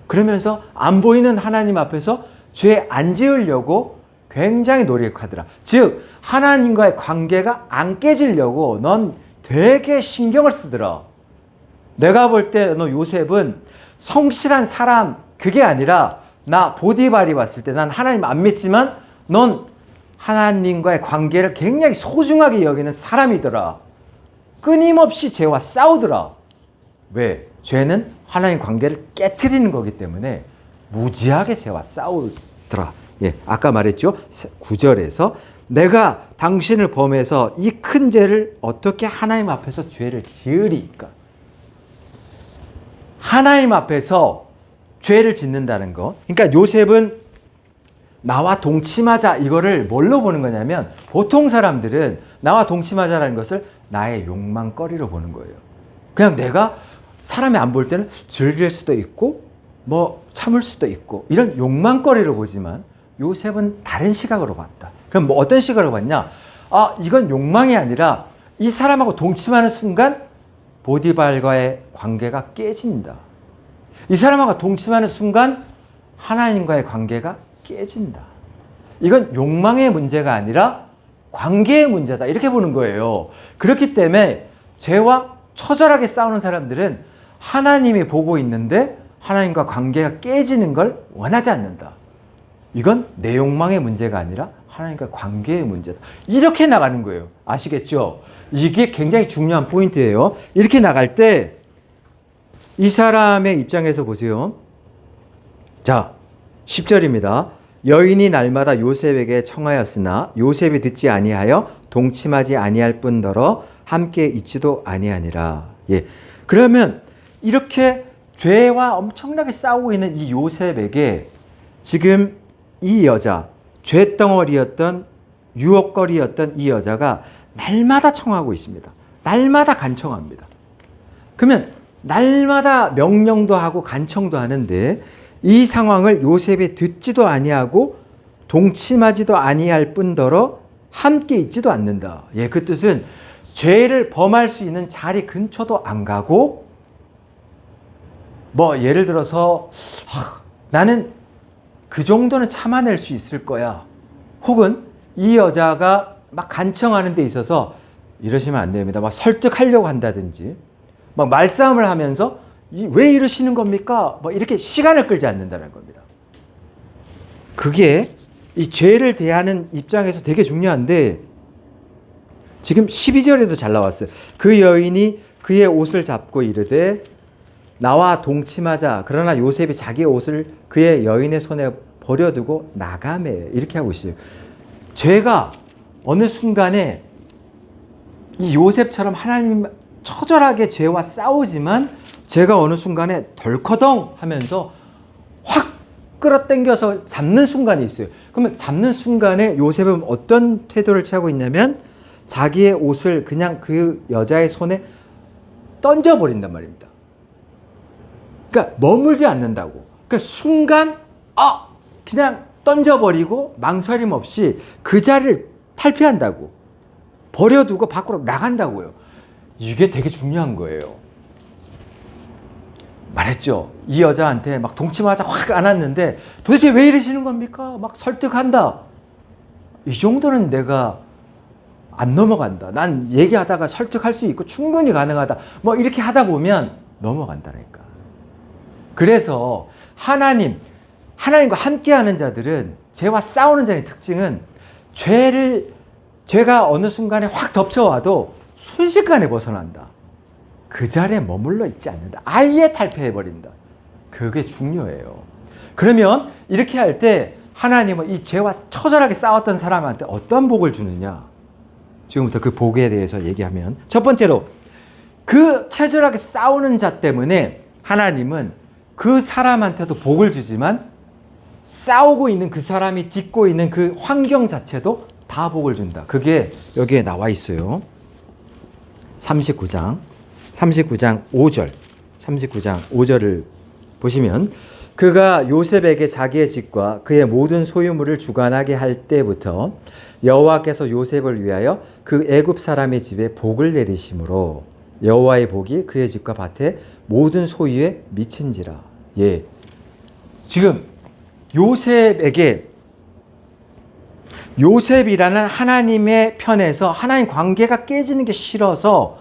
그러면서 안 보이는 하나님 앞에서 죄 안 지으려고 굉장히 노력하더라. 즉 하나님과의 관계가 안 깨지려고 넌 되게 신경을 쓰더라. 내가 볼 때 너 요셉은 성실한 사람 그게 아니라, 나 보디발이 봤을 때 난 하나님 안 믿지만 넌 하나님과의 관계를 굉장히 소중하게 여기는 사람이더라. 끊임없이 죄와 싸우더라. 왜? 죄는 하나님 관계를 깨트리는 거기 때문에 무지하게 죄와 싸우더라. 예, 아까 말했죠. 9절에서 내가 당신을 범해서 이 큰 죄를 어떻게 하나님 앞에서 죄를 지으리까? 하나님 앞에서 죄를 짓는다는 거. 그러니까 요셉은 나와 동침하자 이거를 뭘로 보는 거냐면, 보통 사람들은 나와 동침하자라는 것을 나의 욕망거리로 보는 거예요. 그냥 내가 사람이 안 볼 때는 즐길 수도 있고 뭐 참을 수도 있고 이런 욕망거리로 보지만, 요셉은 다른 시각으로 봤다. 그럼 뭐 어떤 시각으로 봤냐? 아, 이건 욕망이 아니라 이 사람하고 동침하는 순간 보디발과의 관계가 깨진다. 이 사람하고 동침하는 순간 하나님과의 관계가 깨진다. 이건 욕망의 문제가 아니라 관계의 문제다. 이렇게 보는 거예요. 그렇기 때문에 죄와 처절하게 싸우는 사람들은 하나님이 보고 있는데 하나님과 관계가 깨지는 걸 원하지 않는다. 이건 내 욕망의 문제가 아니라 하나님과 관계의 문제다. 이렇게 나가는 거예요. 아시겠죠? 이게 굉장히 중요한 포인트예요. 이렇게 나갈 때 이 사람의 입장에서 보세요. 자, 10절입니다. 여인이 날마다 요셉에게 청하였으나 요셉이 듣지 아니하여 동침하지 아니할 뿐더러 함께 있지도 아니하니라. 예. 그러면 이렇게 죄와 엄청나게 싸우고 있는 이 요셉에게 지금 이 여자, 죄덩어리였던 유혹거리였던 이 여자가 날마다 청하고 있습니다. 날마다 간청합니다. 그러면 날마다 명령도 하고 간청도 하는데 이 상황을 요셉이 듣지도 아니하고 동침하지도 아니할 뿐더러 함께 있지도 않는다. 예, 그 뜻은 죄를 범할 수 있는 자리 근처도 안 가고, 뭐 예를 들어서 나는 그 정도는 참아낼 수 있을 거야. 혹은 이 여자가 막 간청하는 데 있어서 이러시면 안 됩니다. 막 설득하려고 한다든지, 막 말싸움을 하면서 왜 이러시는 겁니까? 뭐 이렇게 시간을 끌지 않는다는 겁니다. 그게 이 죄를 대하는 입장에서 되게 중요한데, 지금 12절에도 잘 나왔어요. 그 여인이 그의 옷을 잡고 이르되 나와 동침하자. 그러나 요셉이 자기의 옷을 그의 여인의 손에 버려두고 나가매. 이렇게 하고 있어요. 죄가 어느 순간에 이 요셉처럼 하나님 처절하게 죄와 싸우지만, 죄가 어느 순간에 덜커덩 하면서 확 끌어당겨서 잡는 순간이 있어요. 그러면 잡는 순간에 요셉은 어떤 태도를 취하고 있냐면, 자기의 옷을 그냥 그 여자의 손에 던져버린단 말입니다. 그러니까 머물지 않는다고. 그러니까 순간 그냥 던져버리고 망설임 없이 그 자리를 탈피한다고. 버려두고 밖으로 나간다고요. 이게 되게 중요한 거예요. 말했죠. 이 여자한테 막 동침하자 확 안았는데 도대체 왜 이러시는 겁니까? 막 설득한다. 이 정도는 내가 안 넘어간다. 난 얘기하다가 설득할 수 있고 충분히 가능하다. 뭐 이렇게 하다 보면 넘어간다니까. 그래서 하나님과 함께하는 자들은, 죄와 싸우는 자의 특징은 죄가 어느 순간에 확 덮쳐와도 순식간에 벗어난다. 그 자리에 머물러 있지 않는다. 아예 탈피해버린다. 그게 중요해요. 그러면 이렇게 할 때 하나님은 이 죄와 처절하게 싸웠던 사람한테 어떤 복을 주느냐? 지금부터 그 복에 대해서 얘기하면, 첫 번째로 그 처절하게 싸우는 자 때문에 하나님은 그 사람한테도 복을 주지만 싸우고 있는 그 사람이 딛고 있는 그 환경 자체도 다 복을 준다. 그게 여기에 나와 있어요. 39장 5절 39장 5절을 보시면, 그가 요셉에게 자기의 집과 그의 모든 소유물을 주관하게 할 때부터 여호와께서 요셉을 위하여 그 애굽 사람의 집에 복을 내리심으로 여호와의 복이 그의 집과 밭의 모든 소유에 미친지라. 예, 지금 요셉이라는 하나님의 편에서 하나님 관계가 깨지는 게 싫어서,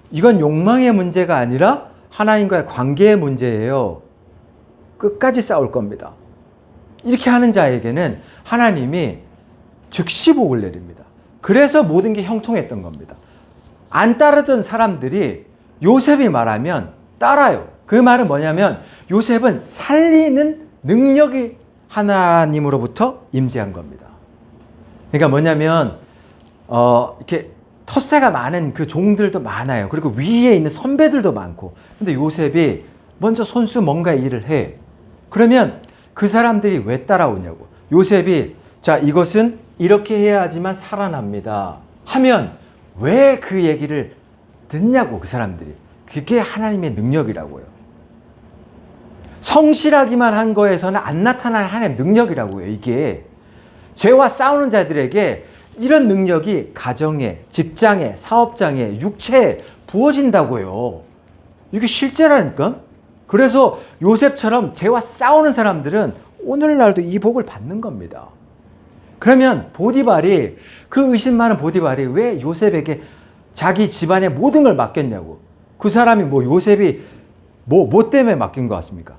이건 욕망의 문제가 아니라 하나님과의 관계의 문제예요. 끝까지 싸울 겁니다. 이렇게 하는 자에게는 하나님이 즉시 복을 내립니다. 그래서 모든 게 형통했던 겁니다. 안 따르던 사람들이 요셉이 말하면 따라요. 그 말은 뭐냐면 요셉은 살리는 능력이 하나님으로부터 임재한 겁니다. 그러니까 뭐냐면 이렇게 텃세가 많은 그 종들도 많아요. 그리고 위에 있는 선배들도 많고. 근데 요셉이 먼저 손수 뭔가 일을 해. 그러면 그 사람들이 왜 따라오냐고. 요셉이 자, 이것은 이렇게 해야지만 살아납니다 하면 왜 그 얘기를 듣냐고, 그 사람들이. 그게 하나님의 능력이라고요. 성실하기만 한 거에서는 안 나타나는 하나님의 능력이라고요. 이게 죄와 싸우는 자들에게 이런 능력이 가정에, 직장에, 사업장에, 육체에 부어진다고요. 이게 실제라니까. 그래서 요셉처럼 죄와 싸우는 사람들은 오늘날도 이 복을 받는 겁니다. 그러면 보디발이, 그 의심 많은 보디발이 왜 요셉에게 자기 집안의 모든 걸 맡겼냐고. 그 사람이 뭐 요셉이 뭐 때문에 맡긴 것 같습니까?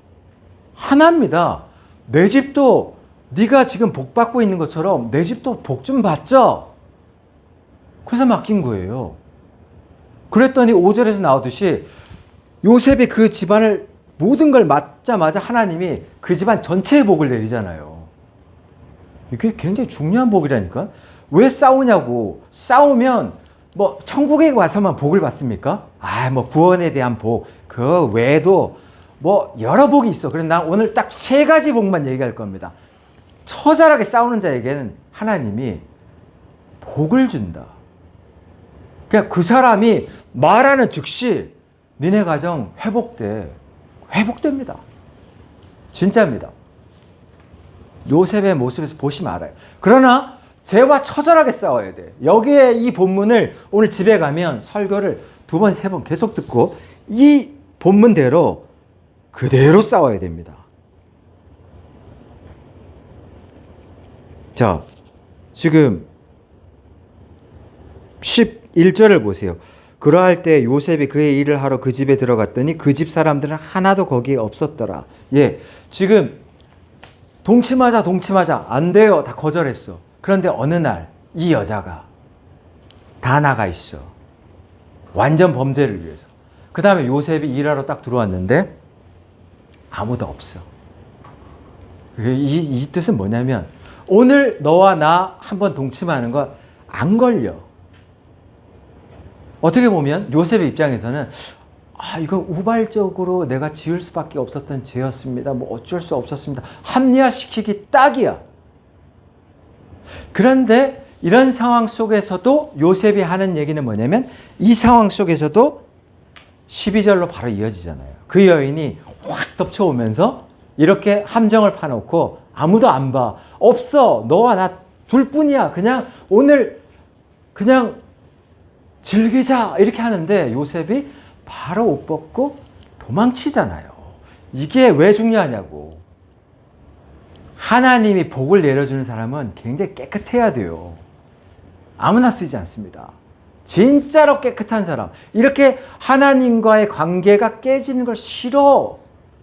하나입니다. 내 집도 네가 지금 복 받고 있는 것처럼 내 집도 복 좀 받자. 그래서 맡긴 거예요. 그랬더니 5절에서 나오듯이 요셉이 그 집안을 모든 걸 맡자마자 하나님이 그 집안 전체의 복을 내리잖아요. 이게 굉장히 중요한 복이라니까. 왜 싸우냐고. 싸우면 뭐 천국에 와서만 복을 받습니까? 뭐 구원에 대한 복, 그 외에도 뭐 여러 복이 있어. 그래서 난 오늘 딱 3가지 복만 얘기할 겁니다. 처절하게 싸우는 자에게는 하나님이 복을 준다. 그냥 그 사람이 말하는 즉시 니네 가정 회복됩니다. 진짜입니다. 요셉의 모습에서 보시면 알아요. 그러나 죄와 처절하게 싸워야 돼. 여기에 이 본문을 오늘 집에 가면 설교를 2번, 3번 계속 듣고 이 본문대로 그대로 싸워야 됩니다. 자, 지금 11절을 보세요. 그러할 때 요셉이 그의 일을 하러 그 집에 들어갔더니 그 집 사람들은 하나도 거기에 없었더라. 예, 지금 동침하자 안 돼요. 다 거절했어. 그런데 어느 날 이 여자가 다 나가 있어. 완전 범죄를 위해서. 그 다음에 요셉이 일하러 딱 들어왔는데 아무도 없어. 이 뜻은 뭐냐면 오늘 너와 나 한번 동침하는 거 안 걸려. 어떻게 보면 요셉의 입장에서는 이건 우발적으로 내가 지을 수밖에 없었던 죄였습니다. 뭐 어쩔 수 없었습니다. 합리화시키기 딱이야. 그런데 이런 상황 속에서도 요셉이 하는 얘기는 뭐냐면 이 상황 속에서도 12절로 바로 이어지잖아요. 그 여인이 확 덮쳐오면서 이렇게 함정을 파놓고 아무도 안 봐. 없어. 너와 나 둘뿐이야. 그냥 오늘 그냥 즐기자. 이렇게 하는데 요셉이 바로 옷 벗고 도망치잖아요. 이게 왜 중요하냐고. 하나님이 복을 내려주는 사람은 굉장히 깨끗해야 돼요. 아무나 쓰지 않습니다. 진짜로 깨끗한 사람. 이렇게 하나님과의 관계가 깨지는 걸 싫어.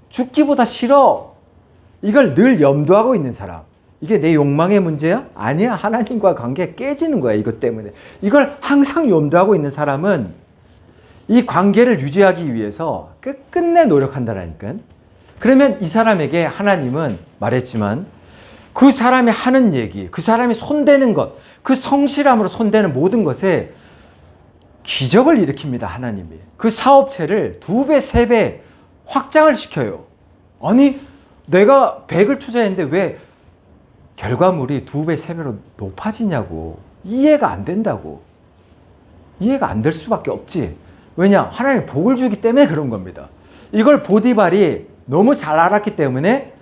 죽기보다 싫어. 이걸 늘 염두하고 있는 사람. 이게 내 욕망의 문제야? 아니야. 하나님과 관계 깨지는 거야. 이것 때문에. 이걸 항상 염두하고 있는 사람은 이 관계를 유지하기 위해서 끝끝내 노력한다라니까. 그러면 이 사람에게 하나님은 말했지만 그 사람이 하는 얘기, 그 사람이 손대는 것, 그 성실함으로 손대는 모든 것에 기적을 일으킵니다. 하나님이. 그 사업체를 2배, 3배 확장을 시켜요. 아니 내가 100을 투자했는데 왜 결과물이 2배, 3배로 높아지냐고. 이해가 안 된다고. 이해가 안 될 수밖에 없지. 왜냐? 하나님 복을 주기 때문에 그런 겁니다. 이걸 보디발이 너무 잘 알았기 때문에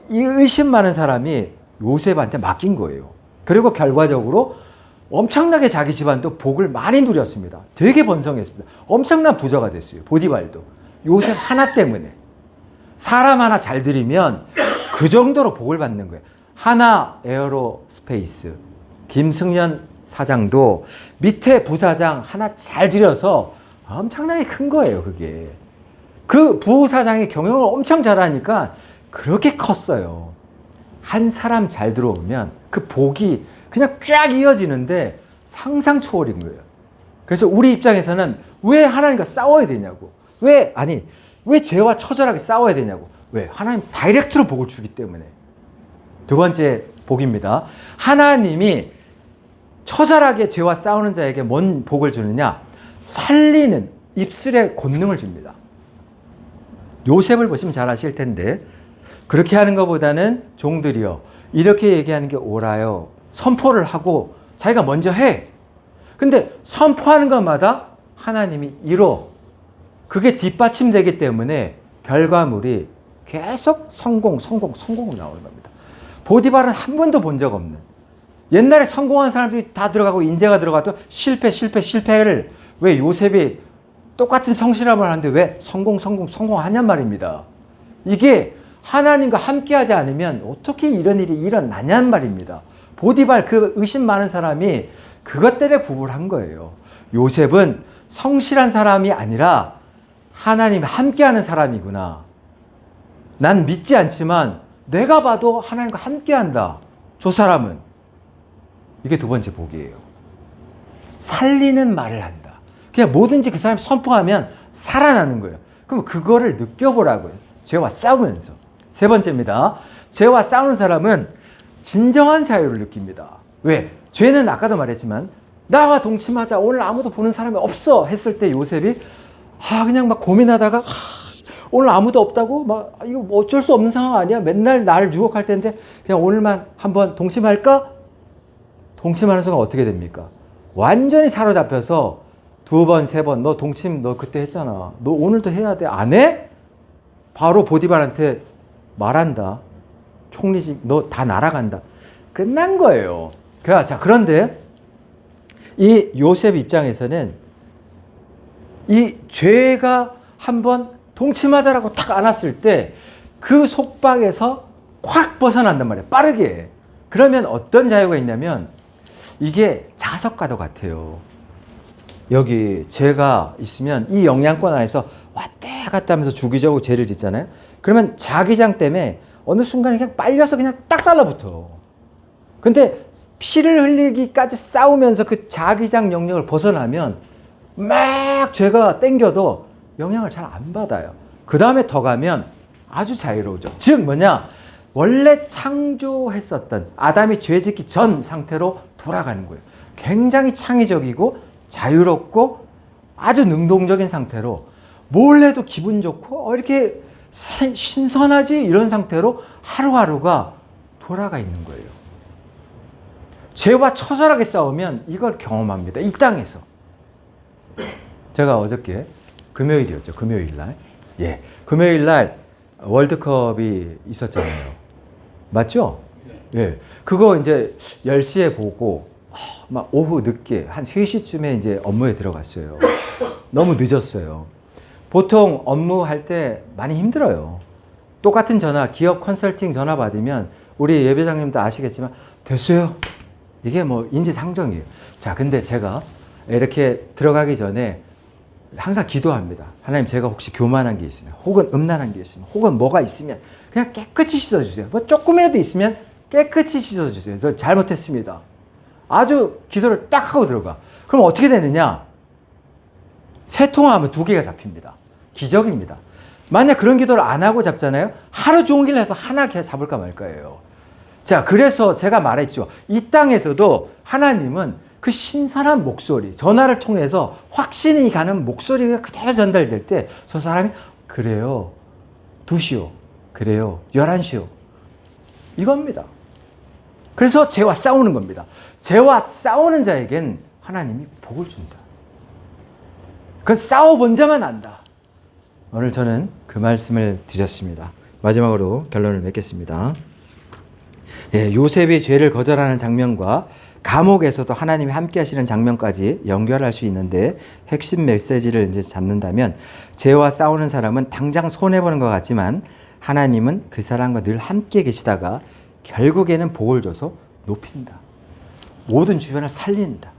이 의심 많은 사람이 요셉한테 맡긴 거예요. 그리고 결과적으로 엄청나게 자기 집안도 복을 많이 누렸습니다. 되게 번성했습니다. 엄청난 부자가 됐어요. 보디발도. 요셉 하나 때문에. 사람 하나 잘 들이면 그 정도로 복을 받는 거예요. 하나 에어로스페이스 김승연 사장도 밑에 부사장 하나 잘 들여서 엄청나게 큰 거예요. 그게. 그 부사장이 경영을 엄청 잘하니까 그렇게 컸어요. 한 사람 잘 들어오면 그 복이 그냥 쫙 이어지는데 상상 초월인 거예요. 그래서 우리 입장에서는 왜 하나님과 싸워야 되냐고. 왜 죄와 처절하게 싸워야 되냐고. 왜? 하나님 다이렉트로 복을 주기 때문에. 두 번째 복입니다. 하나님이 처절하게 죄와 싸우는 자에게 뭔 복을 주느냐? 살리는 입술의 권능을 줍니다. 요셉을 보시면 잘 아실 텐데 그렇게 하는 것보다는 종들이요 이렇게 얘기하는 게 옳아요. 선포를 하고 자기가 먼저 해. 근데 선포하는 것마다 하나님이 이뤄. 그게 뒷받침되기 때문에 결과물이 계속 성공으로 나오는 겁니다. 보디발은 한 번도 본 적 없는. 옛날에 성공한 사람들이 다 들어가고 인재가 들어가도 실패를 왜 요셉이 똑같은 성실함을 하는데 왜 성공하냔 말입니다. 이게 하나님과 함께하지 않으면 어떻게 이런 일이 일어나냔 말입니다. 보디발 그 의심 많은 사람이 그것 때문에 부부를 한 거예요. 요셉은 성실한 사람이 아니라 하나님이 함께하는 사람이구나. 난 믿지 않지만 내가 봐도 하나님과 함께한다. 저 사람은. 이게 두 번째 복이에요. 살리는 말을 한다. 그냥 뭐든지 그 사람이 선포하면 살아나는 거예요. 그럼 그거를 느껴보라고요. 죄와 싸우면서. 세 번째입니다. 죄와 싸우는 사람은 진정한 자유를 느낍니다. 왜? 죄는 아까도 말했지만 나와 동침하자. 오늘 아무도 보는 사람이 없어. 했을 때 요셉이 그냥 막 고민하다가 오늘 아무도 없다고? 이거 어쩔 수 없는 상황 아니야? 맨날 날 유혹할 텐데 그냥 오늘만 한번 동침할까? 동침하는 순간 어떻게 됩니까? 완전히 사로잡혀서 2번, 3번 너 동침 너 그때 했잖아. 너 오늘도 해야 돼. 안 해? 바로 보디발한테 말한다. 총리직 너 다 날아간다. 끝난 거예요. 자, 그런데 이 요셉 입장에서는 이 죄가 한번 동침하자라고 탁 안았을 때 그 속박에서 확 벗어난단 말이에요. 빠르게. 그러면 어떤 자유가 있냐면 이게 자석과도 같아요. 여기 죄가 있으면 이 영향권 안에서 왔다 갔다 하면서 주기적으로 죄를 짓잖아요. 그러면 자기장 때문에 어느 순간에 그냥 빨려서 그냥 딱 달라붙어. 근데 피를 흘리기까지 싸우면서 그 자기장 영역을 벗어나면 막 죄가 땡겨도 영향을 잘 안 받아요. 그 다음에 더 가면 아주 자유로우죠. 즉 뭐냐? 원래 창조했었던 아담이 죄 짓기 전 상태로 돌아가는 거예요. 굉장히 창의적이고 자유롭고 아주 능동적인 상태로 뭘 해도 기분 좋고 이렇게 신선하지 이런 상태로 하루하루가 돌아가 있는 거예요. 죄와 처절하게 싸우면 이걸 경험합니다. 이 땅에서. 제가 어저께 금요일이었죠. 금요일날. 예. 금요일날 월드컵이 있었잖아요. 맞죠? 예. 그거 이제 10시에 보고 막 오후 늦게 한 3시쯤에 이제 업무에 들어갔어요. 너무 늦었어요. 보통 업무할 때 많이 힘들어요. 똑같은 전화, 기업 컨설팅 전화 받으면 우리 예배장님도 아시겠지만 됐어요. 이게 뭐 인지상정이에요. 자, 근데 제가 이렇게 들어가기 전에 항상 기도합니다. 하나님, 제가 혹시 교만한 게 있으면, 혹은 음란한 게 있으면, 혹은 뭐가 있으면 그냥 깨끗이 씻어주세요. 뭐 조금이라도 있으면 깨끗이 씻어주세요. 저 잘못했습니다. 아주 기도를 딱 하고 들어가. 그럼 어떻게 되느냐? 세 통화하면 2개가 잡힙니다. 기적입니다. 만약 그런 기도를 안 하고 잡잖아요. 하루 종일 해서 하나 잡을까 말까예요. 자, 그래서 제가 말했죠. 이 땅에서도 하나님은 그 신선한 목소리, 전화를 통해서 확신이 가는 목소리가 그대로 전달될 때 저 사람이 그래요. 2시요. 그래요. 11시요. 이겁니다. 그래서 죄와 싸우는 겁니다. 죄와 싸우는 자에겐 하나님이 복을 준다. 그건 싸워본 자만 안다. 오늘 저는 그 말씀을 드렸습니다. 마지막으로 결론을 맺겠습니다. 예, 요셉이 죄를 거절하는 장면과 감옥에서도 하나님이 함께 하시는 장면까지 연결할 수 있는데 핵심 메시지를 이제 잡는다면 죄와 싸우는 사람은 당장 손해보는 것 같지만 하나님은 그 사람과 늘 함께 계시다가 결국에는 복을 줘서 높인다. 모든 주변을 살린다.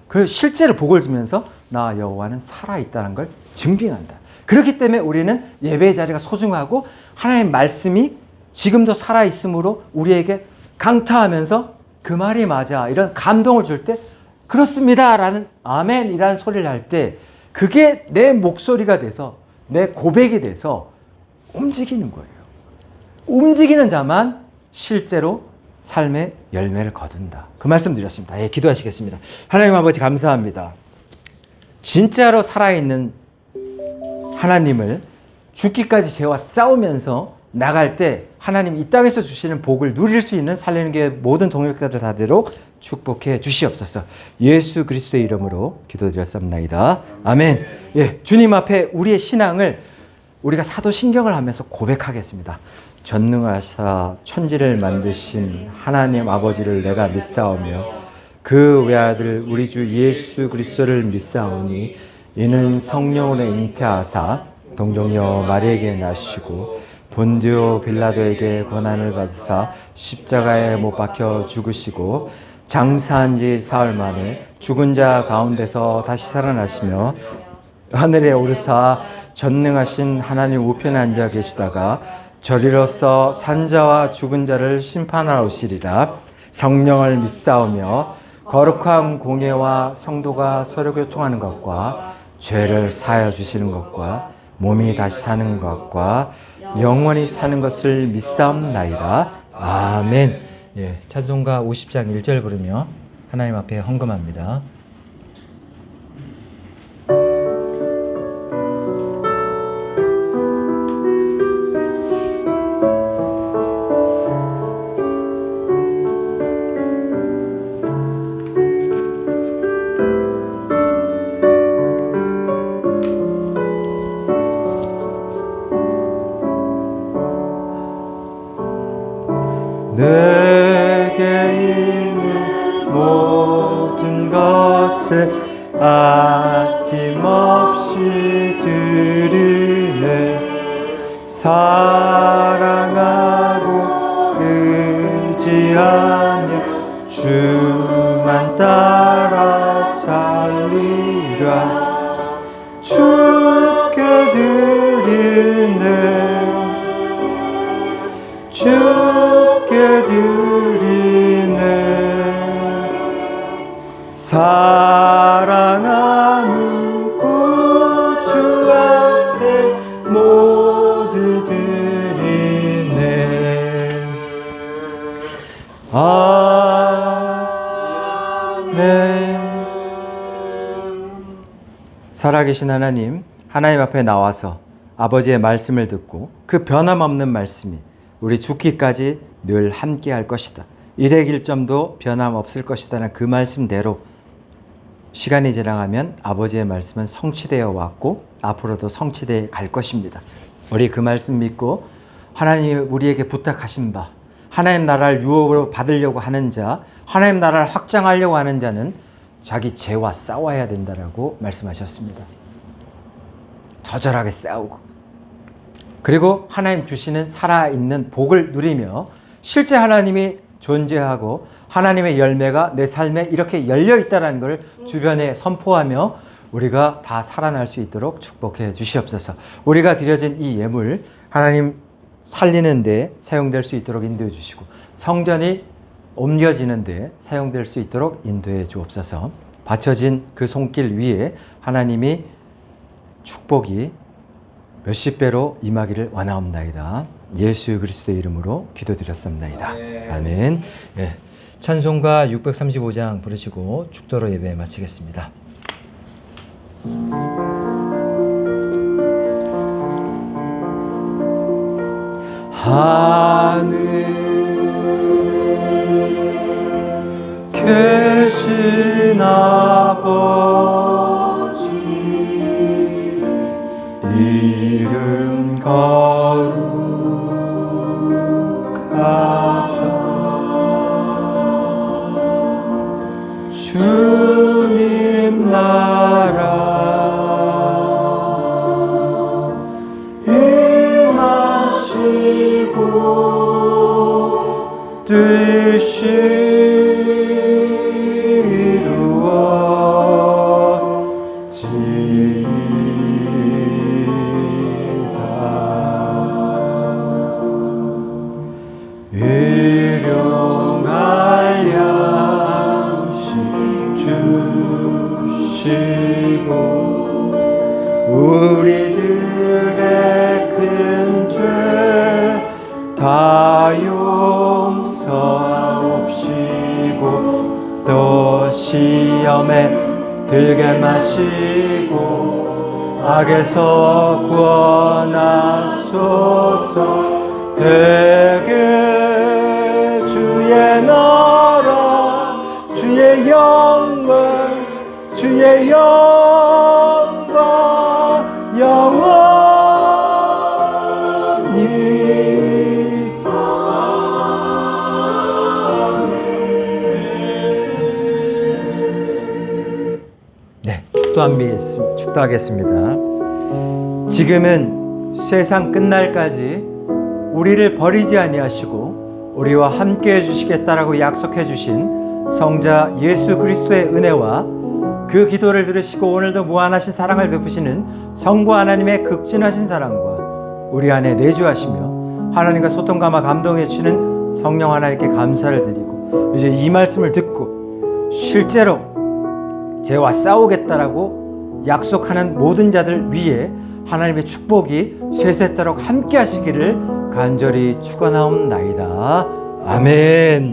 그리고 실제로 복을 주면서 나 여호와는 살아있다는 걸 증빙한다. 그렇기 때문에 우리는 예배의 자리가 소중하고 하나님의 말씀이 지금도 살아있으므로 우리에게 강타하면서 그 말이 맞아 이런 감동을 줄 때 그렇습니다 라는 아멘이라는 소리를 할 때 그게 내 목소리가 돼서 내 고백이 돼서 움직이는 거예요. 움직이는 자만 실제로 삶의 열매를 거둔다. 그 말씀 드렸습니다. 예, 기도하시겠습니다. 하나님 아버지 감사합니다. 진짜로 살아있는 하나님을 죽기까지 죄와 싸우면서 나갈 때 하나님 이 땅에서 주시는 복을 누릴 수 있는 살리는 게 모든 동역자들 다대로 축복해 주시옵소서. 예수 그리스도의 이름으로 기도드렸습니다. 아멘. 예, 주님 앞에 우리의 신앙을 우리가 사도신경을 하면서 고백하겠습니다. 전능하사 천지를 만드신 하나님 아버지를 내가 믿사오며 그 외아들 우리 주 예수 그리스도를 믿사오니 이는 성령으로 잉태하사 동정녀 마리에게 나시고 본디오 빌라도에게 고난을 받으사 십자가에 못 박혀 죽으시고 장사한 지 사흘 만에 죽은 자 가운데서 다시 살아나시며 하늘에 오르사 전능하신 하나님 우편에 앉아 계시다가 저리로서 산자와 죽은 자를 심판하러 오시리라. 성령을 믿사오며 거룩한 공예와 성도가 서로 교통하는 것과 죄를 사하여 주시는 것과 몸이 다시 사는 것과 영원히 사는 것을 믿사옵나이다. 아멘. 예, 찬송가 50장 1절 부르며 하나님 앞에 헌금합니다. 내게 있는 모든 것을 아낌없이 드리네. 사랑하고 의지하며 주만 따라 살리라. 주께 드리네. 주께 드리네. 사랑하는 구주 앞에 모두 드리네. 아멘. 살아계신 하나님, 하나님 앞에 나와서 아버지의 말씀을 듣고 그 변함없는 말씀이 우리 죽기까지 늘 함께 할 것이다. 일의 길점도 변함없을 것이다는 그 말씀대로 시간이 지나가면 아버지의 말씀은 성취되어 왔고 앞으로도 성취되어 갈 것입니다. 우리 그 말씀 믿고 하나님이 우리에게 부탁하신 바 하나님 나라를 유업으로 받으려고 하는 자, 하나님 나라를 확장하려고 하는 자는 자기 죄와 싸워야 된다라고 말씀하셨습니다. 저절하게 싸우고, 그리고 하나님 주시는 살아있는 복을 누리며 실제 하나님이 존재하고 하나님의 열매가 내 삶에 이렇게 열려 있다는 걸 주변에 선포하며 우리가 다 살아날 수 있도록 축복해 주시옵소서. 우리가 드려진 이 예물 하나님 살리는 데 사용될 수 있도록 인도해 주시고, 성전이 옮겨지는 데 사용될 수 있도록 인도해 주옵소서. 바쳐진 그 손길 위에 하나님이 축복이 몇십 배로 임하기를 원하옵나이다. 예수 그리스도의 이름으로 기도드렸습니다. 아멘. 예, 찬송가 635장 부르시고 축도로 예배 마치겠습니다. 하늘 계신 아버지, 이름 거룩하사 주님 나라 임하시고 뜻이 일용할 양식 주시고 우리들의 큰 죄 다 용서하옵시고 또 시험에 들게 마시고 악에서 구원하소서. 되게 주의 나라 주의 영광 주의 영광 영원히. 네, 축도하겠습니다. 지금은 세상 끝날까지 우리를 버리지 아니하시고 우리와 함께 해주시겠다라고 약속해 주신 성자 예수 그리스도의 은혜와 그 기도를 들으시고 오늘도 무한하신 사랑을 베푸시는 성부 하나님의 극진하신 사랑과 우리 안에 내주하시며 하나님과 소통감화 감동해 주시는 성령 하나님께 감사를 드리고, 이제 이 말씀을 듣고 실제로 죄와 싸우겠다라고 약속하는 모든 자들 위에 하나님의 축복이 세세토록 함께 하시기를 간절히 축원하옵나이다. 아멘.